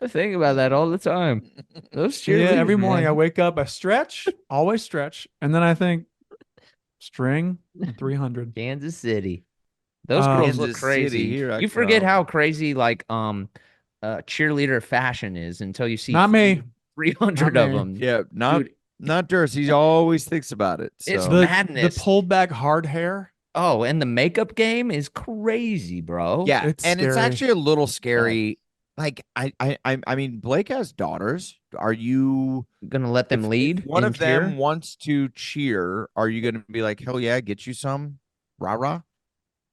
I think about that all the time. Those Yeah, cheerleaders, every morning I man. wake up, I stretch, always stretch, and then I think, string 300. Kansas City. Those girls look Kansas crazy. City, here I You forget come. how crazy like cheerleader fashion is until you see Not me. 300 Not of me. them. Yeah, Dude, not Durst. He always thinks about it. So. It's The madness. pulled back hard hair. Oh, and the makeup game is crazy, bro. Yeah, It's and it's scary. actually a little scary. Like I mean, Blake has daughters. Are you Gonna let them if lead? one in of them cheer? wants to cheer? Are you going to be like, hell yeah, get you some, rah rah?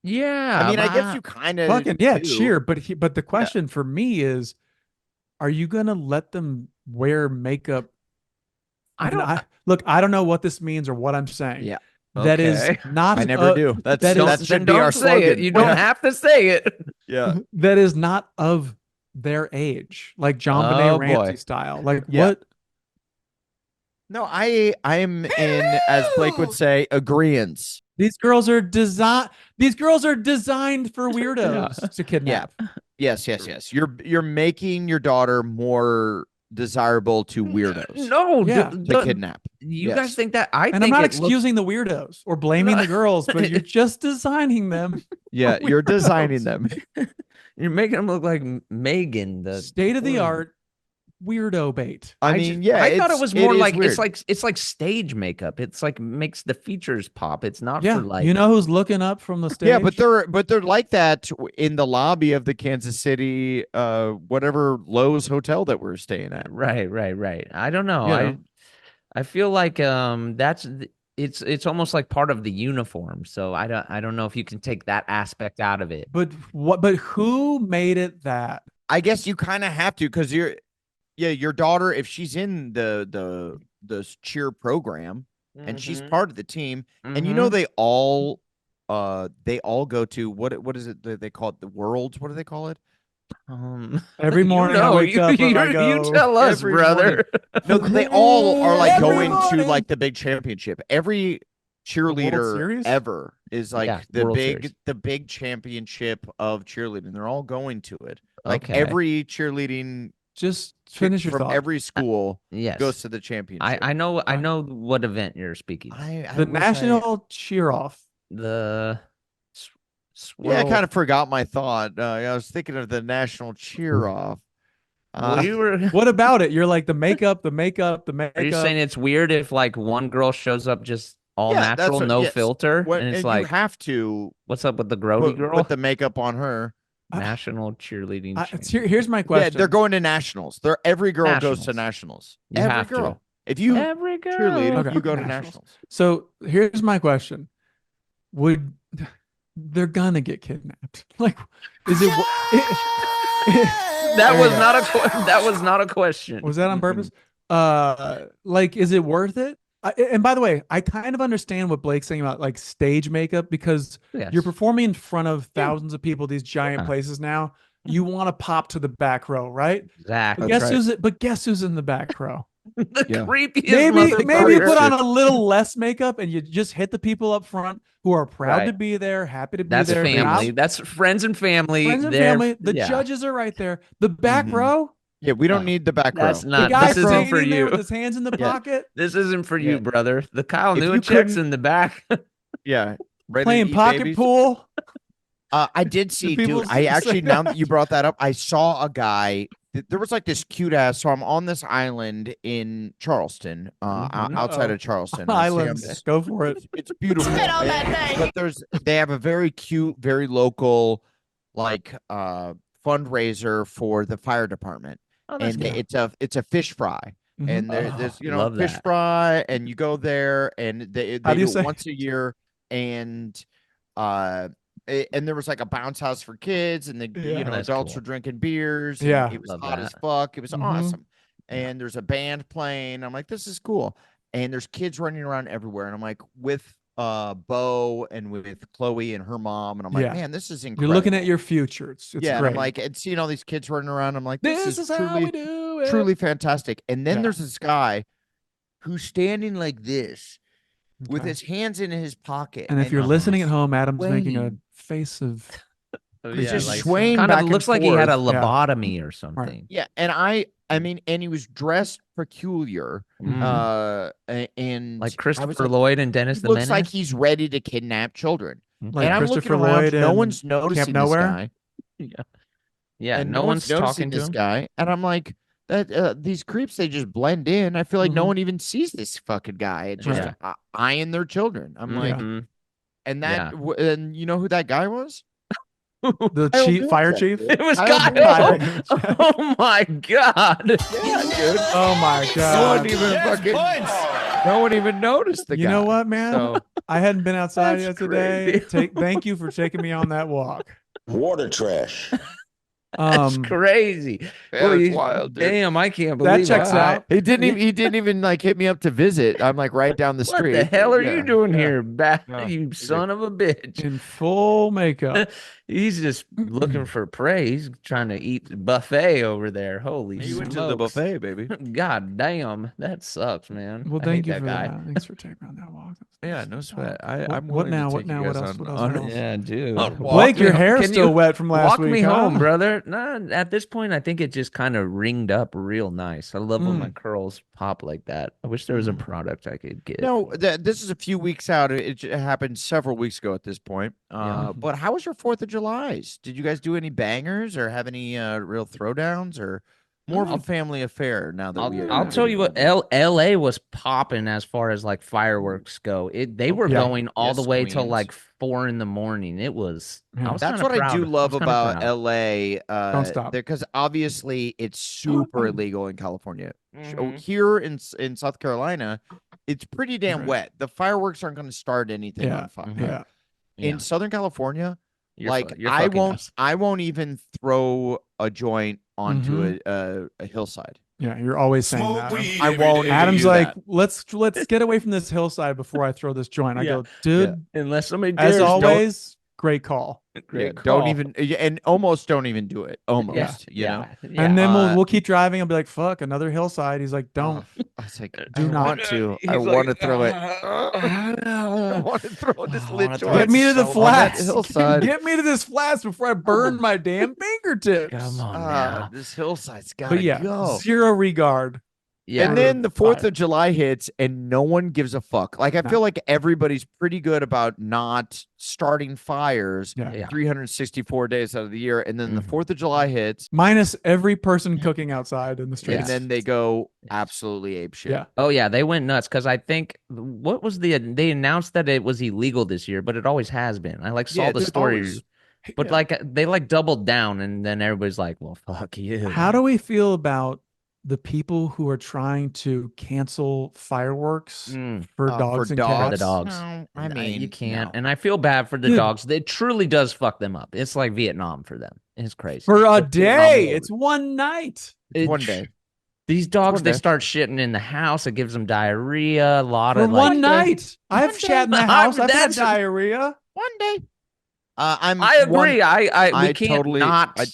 Yeah. I mean, I guess but you kind of Fucking yeah, cheer. But the question for me is, are you gonna let them wear makeup? I don't. Look. I don't know what this means or what I'm saying. Yeah. That is Okay. not. I never do. That's that is- that should be don't our say slogan. it. You don't have to say it. Yeah. That is not of their age, like John Benet Oh, Ramsey boy. style. Like Yeah. what? No, I'm in, as Blake would say, agreeance. These girls are designed for weirdos to kidnap. Yes. You're making your daughter more desirable to weirdos. No, Yeah. To kidnap. You Yes. guys think that? I And think I'm not it looks- excusing the weirdos or blaming the girls, but you're just designing them. Yeah, for you're weirdos. designing them. You're making them look like Megan, the State of the art weirdo bait. I mean, yeah, I thought it it's- was more is like weird. it's like stage makeup. It's like makes the features pop. It's not Yeah, for like you know who's looking up from the stage? Yeah, but they're like that in the lobby of the Kansas City whatever Lowe's hotel that we're staying at. right. I don't know. Yeah. I feel like it's almost like part of the uniform. So I don't know if you can take that aspect out of it. But who made it that? I guess you kind of have to, because your daughter, if she's in the cheer program and she's part of the team, and you know they all go to what is it that they call it, the Worlds? What do they call it? Every morning I wake up and I go, you tell us, every brother. No, they all are like Every going to morning. like the big championship. Every cheerleader Series? ever is like Yeah, the World big Series. the big championship of cheerleading. They're all going to it. Like Okay. every cheerleading just finish your from thought. every school Yes. goes to the championship. I know what event you're speaking. I The wish national cheer off. The Yeah, I swirl- kind of forgot my thought. I was thinking of the national cheer off. Well, you were. What about it? You're like the makeup. Are you saying it's weird if like one girl shows up just all Yeah, that's natural, what- no yes. filter, What- and it's and like, you have to what's up with the grody girl? put the makeup on her. National cheerleading. champion. Here's my Yeah, question. they're going to nationals. Every girl goes to Nationals. nationals. You Every have to. girl. If you Every girl. cheerlead, Okay. you go to Nationals. nationals. So here's my question: they're gonna get kidnapped? Like, is it? That was not a that was not a question. Was that on purpose? Like, is it worth it? And by the way, I kind of understand what Blake's saying about like stage makeup, because Yes. you're performing in front of thousands of people, these giant Yeah. places now. You want to pop to the back row, right? Exactly. But guess who's in the back row? The creepiest Maybe you put on motherfucker. a little less makeup and you just hit the people up front who are proud to be there, happy to be That's there. family. That's friends and family. Friends and family. The judges are right there. The back row. Yeah, we don't need the back row. That's not. The guy This isn't for standing there you. with his hands in the pocket. This isn't for you, brother. The Kyle If you Newacheck's couldn't- in the back. Yeah. Ready Playing to eat pocket babies? pool. I did see, people dude. I say actually, now that. that you brought that up, I saw a guy. There was like this cute ass. So I'm on this island in Charleston, outside of Charleston. Islands. Go for it. It's beautiful. But they have a very cute, very local, like fundraiser for the fire department, and it's a fish fry. And there's fish fry, and you go there, and they do it once a year, and there was like a bounce house for kids, and adults were drinking beers. And it was hot as fuck. It was awesome. And there's a band playing. I'm like, this is cool. And there's kids running around everywhere, and I'm like with Bo and with Chloe and her mom, and I'm like, man, this is incredible. You're looking at your future. It's great. And I'm like, and seeing all these kids running around, I'm like, this is how we do it. Truly fantastic. And then there's this guy who's standing like this with his hands in his pocket. And if you're listening at home, Adam's making a face of he's just swaying kind back of looks and like he had a forth. lobotomy or something. Right. Yeah, and I mean, and he was dressed peculiar, and Like I Christopher was like, Lloyd and Dennis he the looks Menace. like he's ready to kidnap children. like and I'm Christopher looking around, Lloyd. no and one's noticing Camp Nowhere. this guy. Yeah, And no one's noticing talking to this him. guy, and I'm like, that these creeps, they just blend in. I feel like no one even sees this fucking guy. It's just eyeing their children. I'm like, and that, and you know who that guy was? The fire chief. It was Kyle. Kyle. Oh my god! Yeah, dude. Oh my god! No one even noticed the guy. You know what, man? So, I hadn't been outside That's yet today. crazy. Thank you for taking me on that walk. Water trash. That's crazy. it's wild, dude. Damn, I can't believe That checks out. He didn't even like hit me up to visit. I'm like right down the What street. the hell are you doing here, Yeah. you son of a bitch? In full makeup. He's just looking for prey. He's trying to eat the buffet over there. Holy He went smokes. to the buffet, baby. God damn, that sucks, man. Well, I thank hate you for guy. that. Thanks for taking me on that walk. Yeah, no sweat. I'm What willing now? to What take now? you What guys else? What on- else? Yeah, dude. Blake, your hair's Can still you wet from last walk week. me huh? home, brother. Nah, at this point, I think it just kind of ringed up real nice. I love when my curls pop like that. I wish there was a product I could get. No, this is a few weeks out. It happened several weeks ago at this point. But how was your 4th of July's? Did you guys do any bangers or have any real throwdowns, or more of a family affair now that I'll tell you what, LA was popping as far as like fireworks go. They were going all the way till Queens. like 4 a.m. It was. I was That's kinda what I do proud. love was kinda about proud. LA. Don't stop. Because obviously it's super illegal in California. So here in South Carolina, it's pretty damn wet. The fireworks aren't going to start anything on fire. Yeah. In Southern California, You're I fucking won't us. I won't even throw a joint onto a hillside. Yeah, you're always saying that. I won't. Adam's do like, that. let's get away from this hillside before I throw this joint. I go, dude, Unless somebody as dares, always, great call. Yeah, don't even and almost don't even do it. Almost, you know. And then we'll keep driving. I'll be like, fuck, another hillside. He's like, don't. I was like, Do I not. want to. He's I like, want to throw it. I want to throw this lit wanna throw joint Get me to the on that flats. hillside. Get me to this flats before I burn my damn fingertips. Come on now. This hillside's gotta But yeah, go. zero regard. Yeah. And then the 4th Fire. of July hits and no one gives a fuck. Like, I feel like everybody's pretty good about not starting fires Yeah. 364 days out of the year. And then the 4th of July hits Minus every person cooking outside in the streets. and then they go absolutely ape shit. Yeah. Oh yeah, they went nuts because I think they announced that it was illegal this year, but it always has been. I saw the it's story, always- but they doubled down, and then everybody's like, "Well, fuck you." How do we feel about the people who are trying to cancel fireworks for dogs and For cats? the dogs? No, I No, mean, you can't, no. and I feel bad for the Dude. dogs. It truly does fuck them up. It's like Vietnam for them. It's crazy. For a It's day. phenomenal. It's one night. It- One day. These dogs, one they day. start shitting in the house. It gives them diarrhea. A lot For of one night. I've day. shat in the house. I've had That's- diarrhea. One day. I I agree. We can't totally- not. I-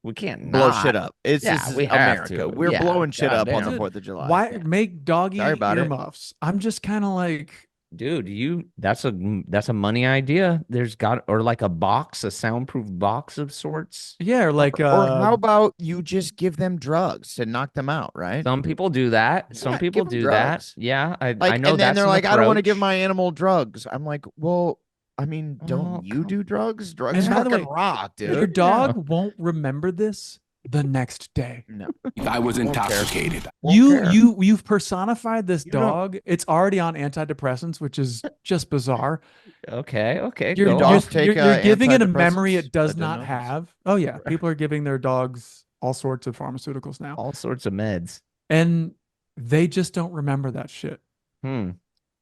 We can't blow not. shit up. It's Yeah, just we have America. to. We're Yeah, blowing shit up on the goddamn. 4th of July. Why make doggy Sorry about it. earmuffs? I'm just kind of like, Dude, that's a money idea. There's got or like a soundproof box of sorts. yeah, or like, or how about you just give them drugs to knock them out, right? Some people do that. Some Yeah, people give 'em do that. drugs. Yeah, I Like, know and then that's they're an like, I don't want to give approach. my animal drugs. I'm like, well, I mean, don't Oh, you do drugs? Drugs And by the fucking way, rock, your dude. dog won't remember this the next day. No, I was Won't care. intoxicated. Won't care. You've personified this You don't- dog. It's already on antidepressants, which is just bizarre. Okay, You're, go dogs on. take, you're giving it a memory antidepressants? it does I didn't not know this. have. Oh yeah, people are giving their dogs all sorts of pharmaceuticals now, All sorts of meds. and they just don't remember that shit.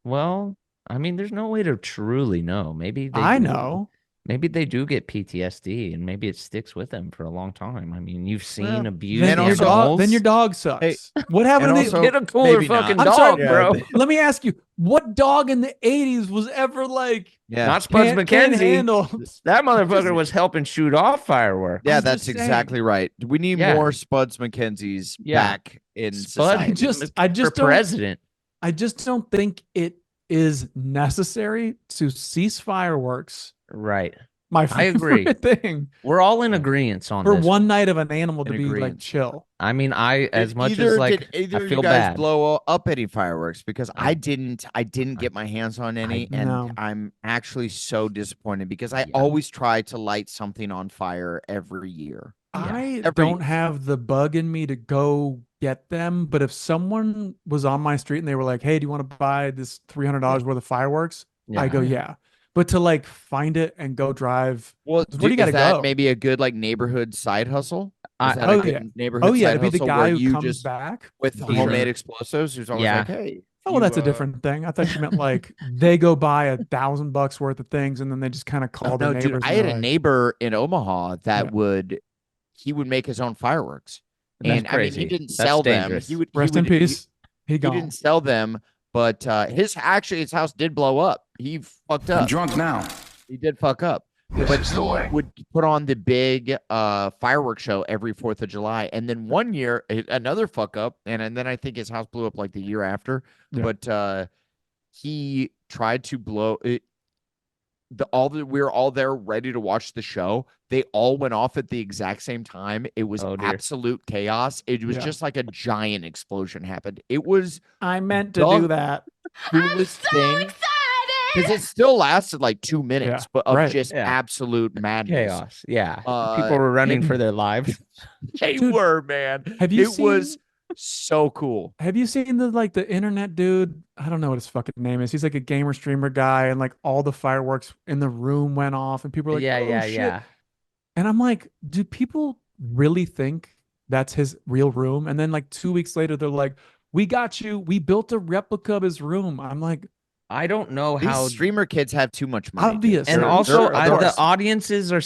Well, I mean, there's no way to truly know. Maybe I do. know. Maybe they do get PTSD, and maybe it sticks with them for a long time. I mean, you've seen Well, abuse. Then your, also- dog, then your dog sucks. Hey, what happened and to also- the, Get a cooler maybe not. fucking I'm dog, sorry, bro. let me ask you, what dog in the 80s was ever like Yeah, Not Spuds can't McKenzie. handle? That motherfucker was helping shoot off fireworks. yeah, I'm that's just exactly right. We need Yeah. more Spuds McKenzie's Yeah. back in Spud society. I just for don't- president. I just don't think it is necessary to cease fireworks. Right. My I agree. favorite thing We're all in agreement on for this. one night of an animal to In be like agreement. chill. I mean, as much either as like did either I of feel you guys bad. blow up any fireworks because I didn't get my hands on any, and No. I'm actually so disappointed because I Yeah. always try to light something on fire every year. I Every- don't have the bug in me to go get them, but if someone was on my street and they were like, "Hey, do you want to buy this $300 worth of fireworks?" I go, "Yeah." But to like find it and go drive, Well, where do you gotta is that go? maybe a good like neighborhood side hustle? Is that oh, a good yeah. neighborhood oh yeah, side to be the hustle guy where who you comes just back with For homemade sure. explosives who's always Yeah. like, hey. Oh, well, that's a you, different thing. I thought you meant like they go buy $1,000 worth of things and then they just kind of call their no, neighbors. dude, I and had they're a like, neighbor in Omaha that Yeah. he would make his own fireworks. That's And I mean, he crazy. didn't That's sell dangerous. them. Rest in peace. He He gone. didn't sell them, but his house did blow up. He fucked I'm up. drunk now. He did fuck up. But he would put on the big fireworks show every 4th of July. And then one year, another fuck up. And then I think his house blew up like the year after. Yeah. But he tried to blow it. We were all there ready to watch the show. They all went off at the exact same time. It was Oh, dear. absolute chaos. It was Yeah. just like a giant explosion happened. It was I meant to Dog- do that. coolest thing. Because it still lasted like 2 minutes, Yeah, but of right. just Yeah. absolute madness. Chaos. Yeah. Uh, People were running for their lives. They Dude, were, man. have you It was so cool. Have you seen the internet dude? I don't know what his fucking name is. He's like a gamer streamer guy, and like all the fireworks in the room went off, and people were like, yeah, "Oh, yeah, shit." yeah. And I'm like, do people really think that's his real room? And then like 2 weeks later, they're like, "We got you. We built a replica of his room." I'm like, I don't know These how streamer kids have too much money. Obvious. and They're- also they're- of the course. audiences are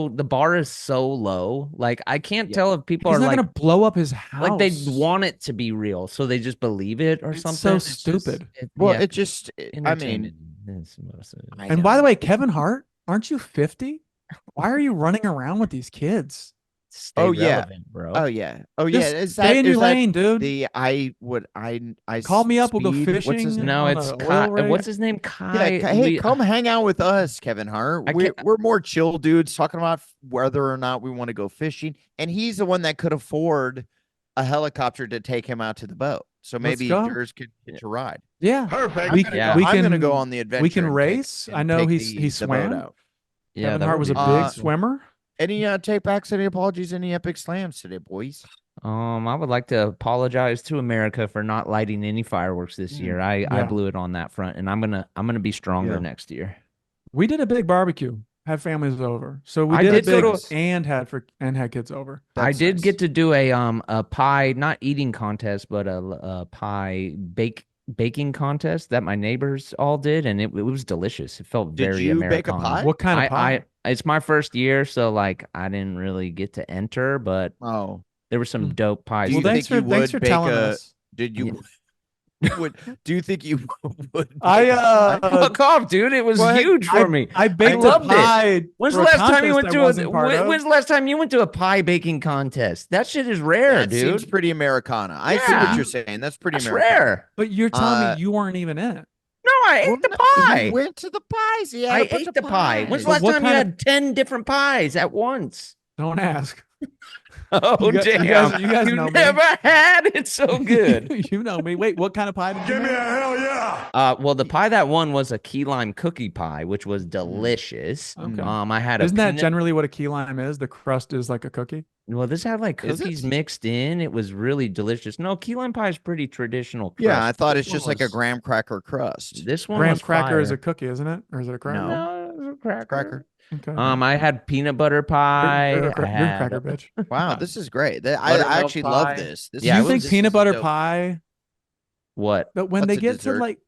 the bar is so low. Like I can't Yeah. tell if people he's are not like gonna blow up his house. like they want it to be real, so they just believe it or It's something. so just- stupid. Well, yeah, it just, I mean, entertainment is most of it. I And by know. the way, Kevin Hart, aren't you 50? Why are you running around with these kids? Stay Oh, yeah. relevant, bro. Oh yeah. Oh Just yeah. Is stay that in your is that lane, dude. the I Call me up, we'll go Speed? What's his fishing. name? No, on it's a oil Kai. rig. What's his name? Kai. Yeah, hey, we- come hang out with us, Kevin Hart. I We're, can't- we're more chill dudes talking about whether or not we want to go fishing. And he's the one that could afford a helicopter to take him out to the boat. So maybe go. yours could get to ride. Yeah, Perfect. we, Yeah. we I'm can gonna go on the adventure. We can and race. take- I and know take he the boat swam. out. Yeah, Kevin that Hart would was a be big awesome. swimmer. Any take backs, any apologies, any epic slams today, boys? I would like to apologize to America for not lighting any fireworks this year. I Yeah. blew it on that front, and I'm gonna be stronger Yeah. next year. We did a big barbecue. Had families over, so we I did, did a big go to- and had kids over. I That's did nice. get to do a pie, not eating contest, but a pie baking contest that my neighbors all did, and it was delicious. It felt Did very you Americana. bake a pie? What kind of pie? It's my first year, so like I didn't really get to enter, but Oh, there were some Hmm. dope pies. Do you Well, thanks think you for thanks would for bake telling a- us. did you? Yeah. Do you think you would? Fuck off, dude. It was huge for me. I baked loved a pie. When's the last time you went to When's the last time you went to a pie baking contest? That shit is rare, That dude. seems pretty Americana. I see what you're saying. That's pretty Americana. Rare. But you're telling me you weren't even in it. No, I ate the pie. He went to the pies. Yeah, I ate the pie. When's the last time you had 10 different pies at once? Don't ask. Oh, damn. You guys know me. Never had it so good. You know me. Wait, what kind of pie did you Give make? me a hell yeah. Well, the pie that won was a key lime cookie pie, which was delicious. Okay. I had Isn't that generally what a key lime is? The crust is like a cookie? Well, this had like cookies mixed in. It was really delicious. No, key lime pie is pretty traditional crust. Yeah, I thought This it's just one like a was- graham cracker crust. This one Graham was cracker is fire. a cookie, isn't it? Or is it a cracker? No, it was a cracker. Cracker. Okay. I had peanut butter pie. You're a I had- cracker bitch. Wow, this is great. I Buttermilk actually pie. love this. Do Yeah, you it think this peanut is butter dope. pie? What? But when That's they a get dessert. to like,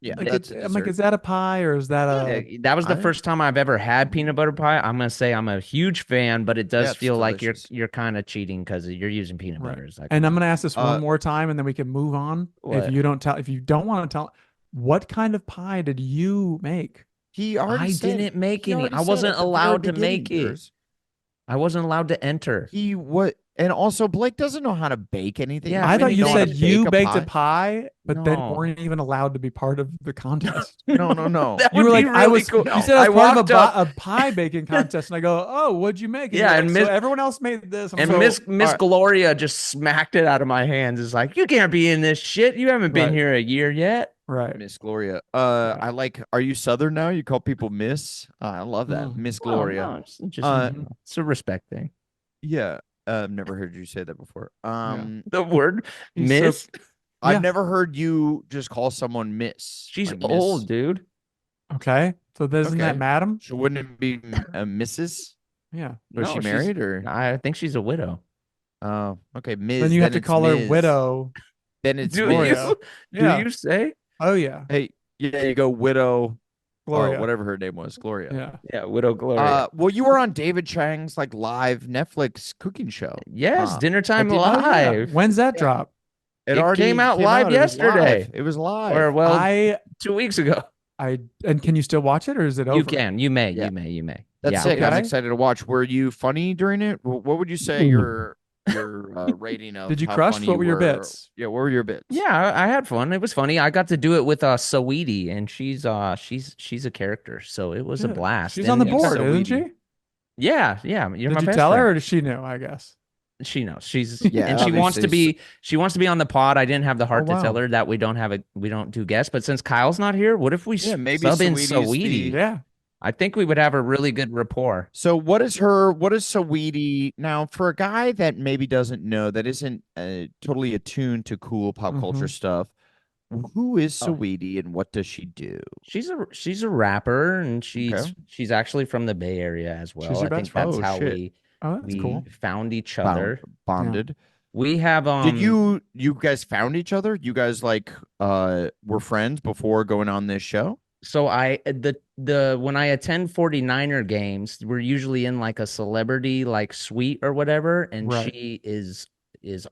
Yeah, like that's a I'm like, dessert. is that a pie or is that a? That was the I- first time I've ever had peanut butter pie. I'm gonna say I'm a huge fan, but it does Yeah, it's feel like delicious. you're kind of cheating because you're using peanut Right. butter. It's like, And I'm gonna ask this Uh, one more time, and then we can move on. What? If you don't want to tell, what kind of pie did you make? He already I said- didn't make he any. already I said wasn't at the very allowed to beginning, make it. yours. I wasn't allowed to enter. He what? And also, Blake doesn't know how to bake anything. Yeah, I thought mean, you know how said to you bake baked a pie, but then No. weren't even allowed to be part of the contest. No. That You would were like, be I really was. cool. You said I was part of walked up- a pie baking contest, and I go, "Oh, what'd you make?" Yeah, you're and like, Miss- so everyone else made this. I'm And like, Miss Gloria just smacked it out of my hands. It's like, you can't be in this shit. You haven't been Right. here a year yet. right. Miss Gloria. I like. Are you Southern now? You call people Miss. I love that, Miss Well, Gloria. no, it's a respect thing. Yeah. I've never heard you say that before. The word He's so- miss. I've Yeah. never heard you just call someone Miss. She's like Miss. old, dude. Okay, so isn't that Okay. madam? So wouldn't it be a Mrs.? Yeah. Was No, she she's- married or? I think she's a widow. Oh, okay. Ms. Then you have to it's call her Ms. widow. Then it's Do Ms. you? Yeah. Do you say? Oh yeah, Hey, yeah, you go widow. Gloria. Or whatever her name was, Gloria. Yeah. Yeah, widow Gloria. Well, you were on David Chang's like live Netflix cooking show. yes, dinner time did- oh, yeah. live. When's that drop? It came out live It was yesterday. live. It was live. Or well, I 2 weeks ago. and can you still watch it or is it over? You can. You may. Yeah. You may. That's yeah. sick. I'm Okay. excited to watch. Were you funny during it? What would you say your rating of? Did you how crush? funny What you were your bits? Yeah, what were your bits? Yeah, I had fun. It was funny. I got to do it with Saweetie, and she's a character, so it was a Yeah. blast. She's on the And- board, so isn't weedy. she? Yeah. You're Did my you best tell friend. her or did she know? I guess. She knows. She's Yeah, and she wants to obviously. be on the pod. I didn't have the heart Oh, to tell wow. her that we don't do guests. But since Kyle's not here, what if we maybe sub in Saweetie's Saweetie? Yeah. I think we would have a really good rapport. So what is Saweetie now for a guy that maybe doesn't know, that isn't totally attuned to cool pop culture stuff? Who is Oh. Saweetie and what does she do? She's a rapper, and she's actually from the Bay Area as well. She's your I think best friend? that's Oh, how shit. Oh, that's we cool. found each other. Bonded. We have Did you guys found each other? You guys like were friends before going on this show? So when I attend 49er games, we're usually in like a celebrity like suite or whatever, and Right. she is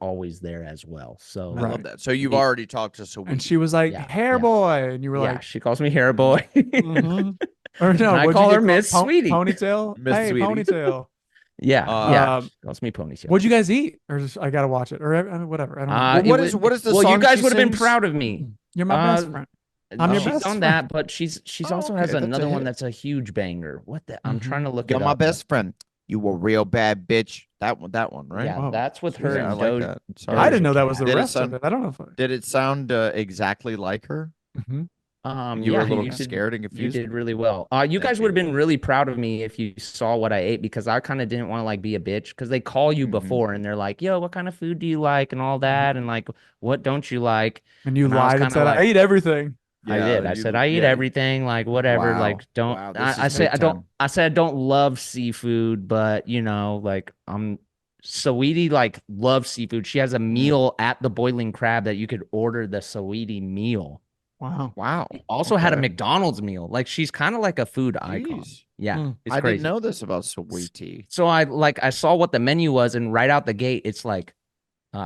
always there as well. So I love that. So you've already talked to Saweetie. And she was like, Yeah, hair yeah. boy. And you were yeah, like, she calls me hair boy. mhm. Or no, And I what'd call you her get Miss called? Sweetie. Ponytail? Miss Hey, Sweetie. ponytail. yeah, Um, she calls me ponytail. What'd you guys eat? Or just, I got to watch it. Or I mean, whatever. I don't know. It what would- is the well, you song guys she would have been sings? proud of me. You're my best uh, friend. I'm your she's best on friend. that, but she's Oh, also okay, has that's a another one hit. that's a huge banger. What the? I'm Mhm. trying to look You're it my up. best friend. You a real bad bitch. That one, right? Yeah, Wow. that's with her Yeah, I and like Doja. that. Sorry. I didn't know that was the Did it rest of sound- it. I don't know if Did it sound exactly like her? Mhm. You were Yeah, a little did- scared and You confused. did really well. You guys would have been really proud of me if you saw what I ate, because I kind of didn't want to like be a bitch, because they call you Mhm. before and they're like, yo, what kind of food do you like and all that, and like, what don't you like? And you And I was lied and kinda said, I like- ate everything. I did. I said I eat everything, like whatever, Wow. like don't. Wow, this I is said big I don't. time. I said I don't love seafood, but like Saweetie like loves seafood. She has a meal at the Boiling Crab that you could order the Saweetie meal. Wow. Wow. Also had a Okay. McDonald's meal. Like she's kind of like a food icon. Jeez. Yeah, Mm. it's I crazy. didn't know this about Saweetie. So I saw what the menu was, and right out the gate, it's like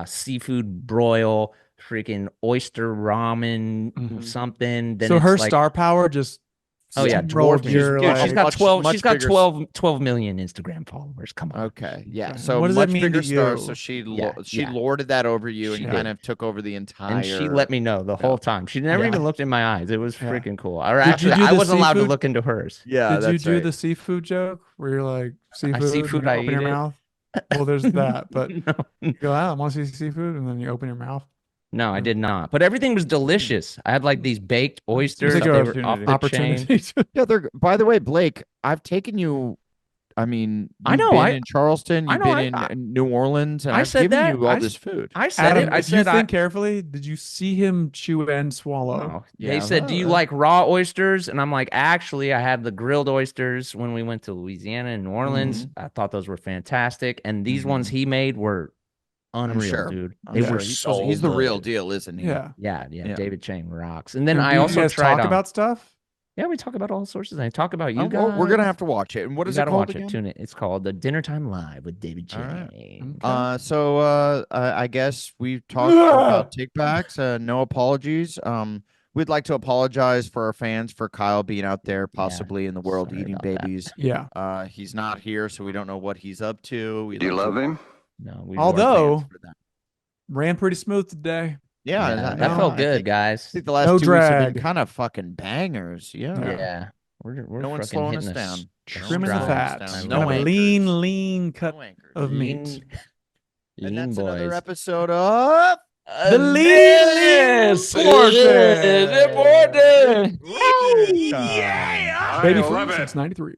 seafood broil, freaking oyster ramen something. Then So it's her like, star power just. oh yeah, rolled dwarf. your, Dude, like- she's got much 12. She's got bigger- 12 million Instagram followers. Come on. Okay, yeah. Okay. So What does much that mean bigger to star. you? So she Yeah. lorded that over you, and She you did. kind of took over the entire. And she let me know the whole time. She never even looked in my eyes. It was Yeah. freaking cool. Or Did you actually, do I the wasn't allowed to seafood? look into hers. Yeah, Did you that's do right. the seafood joke where you're like seafood? seafood, and you I open eat your it? mouth. Well, there's that, but No. you go out. I want to see seafood, and then you open your mouth. No, I did not. But everything was delicious. I had like these baked oysters. Seems They like were an off the chain. opportunity. Yeah, they're. By the way, Blake, I've taken you. I mean, I you've know, been I- in Charleston. I You've know, been in New Orleans, and I I've said given that. you all I- this food. I said Adam, it. I if you said think carefully, did you see him chew and swallow? No. Yeah, They said, "Do you like raw oysters?" And I'm like, "Actually, I had the grilled oysters when we went to Louisiana and New Orleans. I thought those were fantastic, and these ones he made were unreal, sure. dude. I'm They sure. were He's, so he's the real good. deal, isn't he? Yeah. Yeah. David Chang rocks. And then And I do you also guys tried talk about stuff. Yeah, we talk about all sorts of things. Talk about you Well, guys. we're gonna have to watch it. And what You is it gotta called watch again? it. Tune it. It's called The Dinner Time Live with David All Chang. right. So I guess we've talked about takebacks. No apologies. We'd like to apologize for our fans for Kyle being out there possibly in the world sorry eating about that. babies. Yeah. He's not here, so we don't know what he's up to. Do you love him? No, we Although- fans for that. Ran pretty smooth today. Yeah, that no, felt I good, think- guys. I think the last No 2 weeks have been drag. kind of fucking bangers. Yeah. Yeah. We're No one's fucking slowing hitting us down. Trimming the Slowing us fat. down. Kind No of a anchors. lean cut No anchors. of meat. And Lean that's another boys. episode of The lean portion. Important. Baby I food love it. since '93.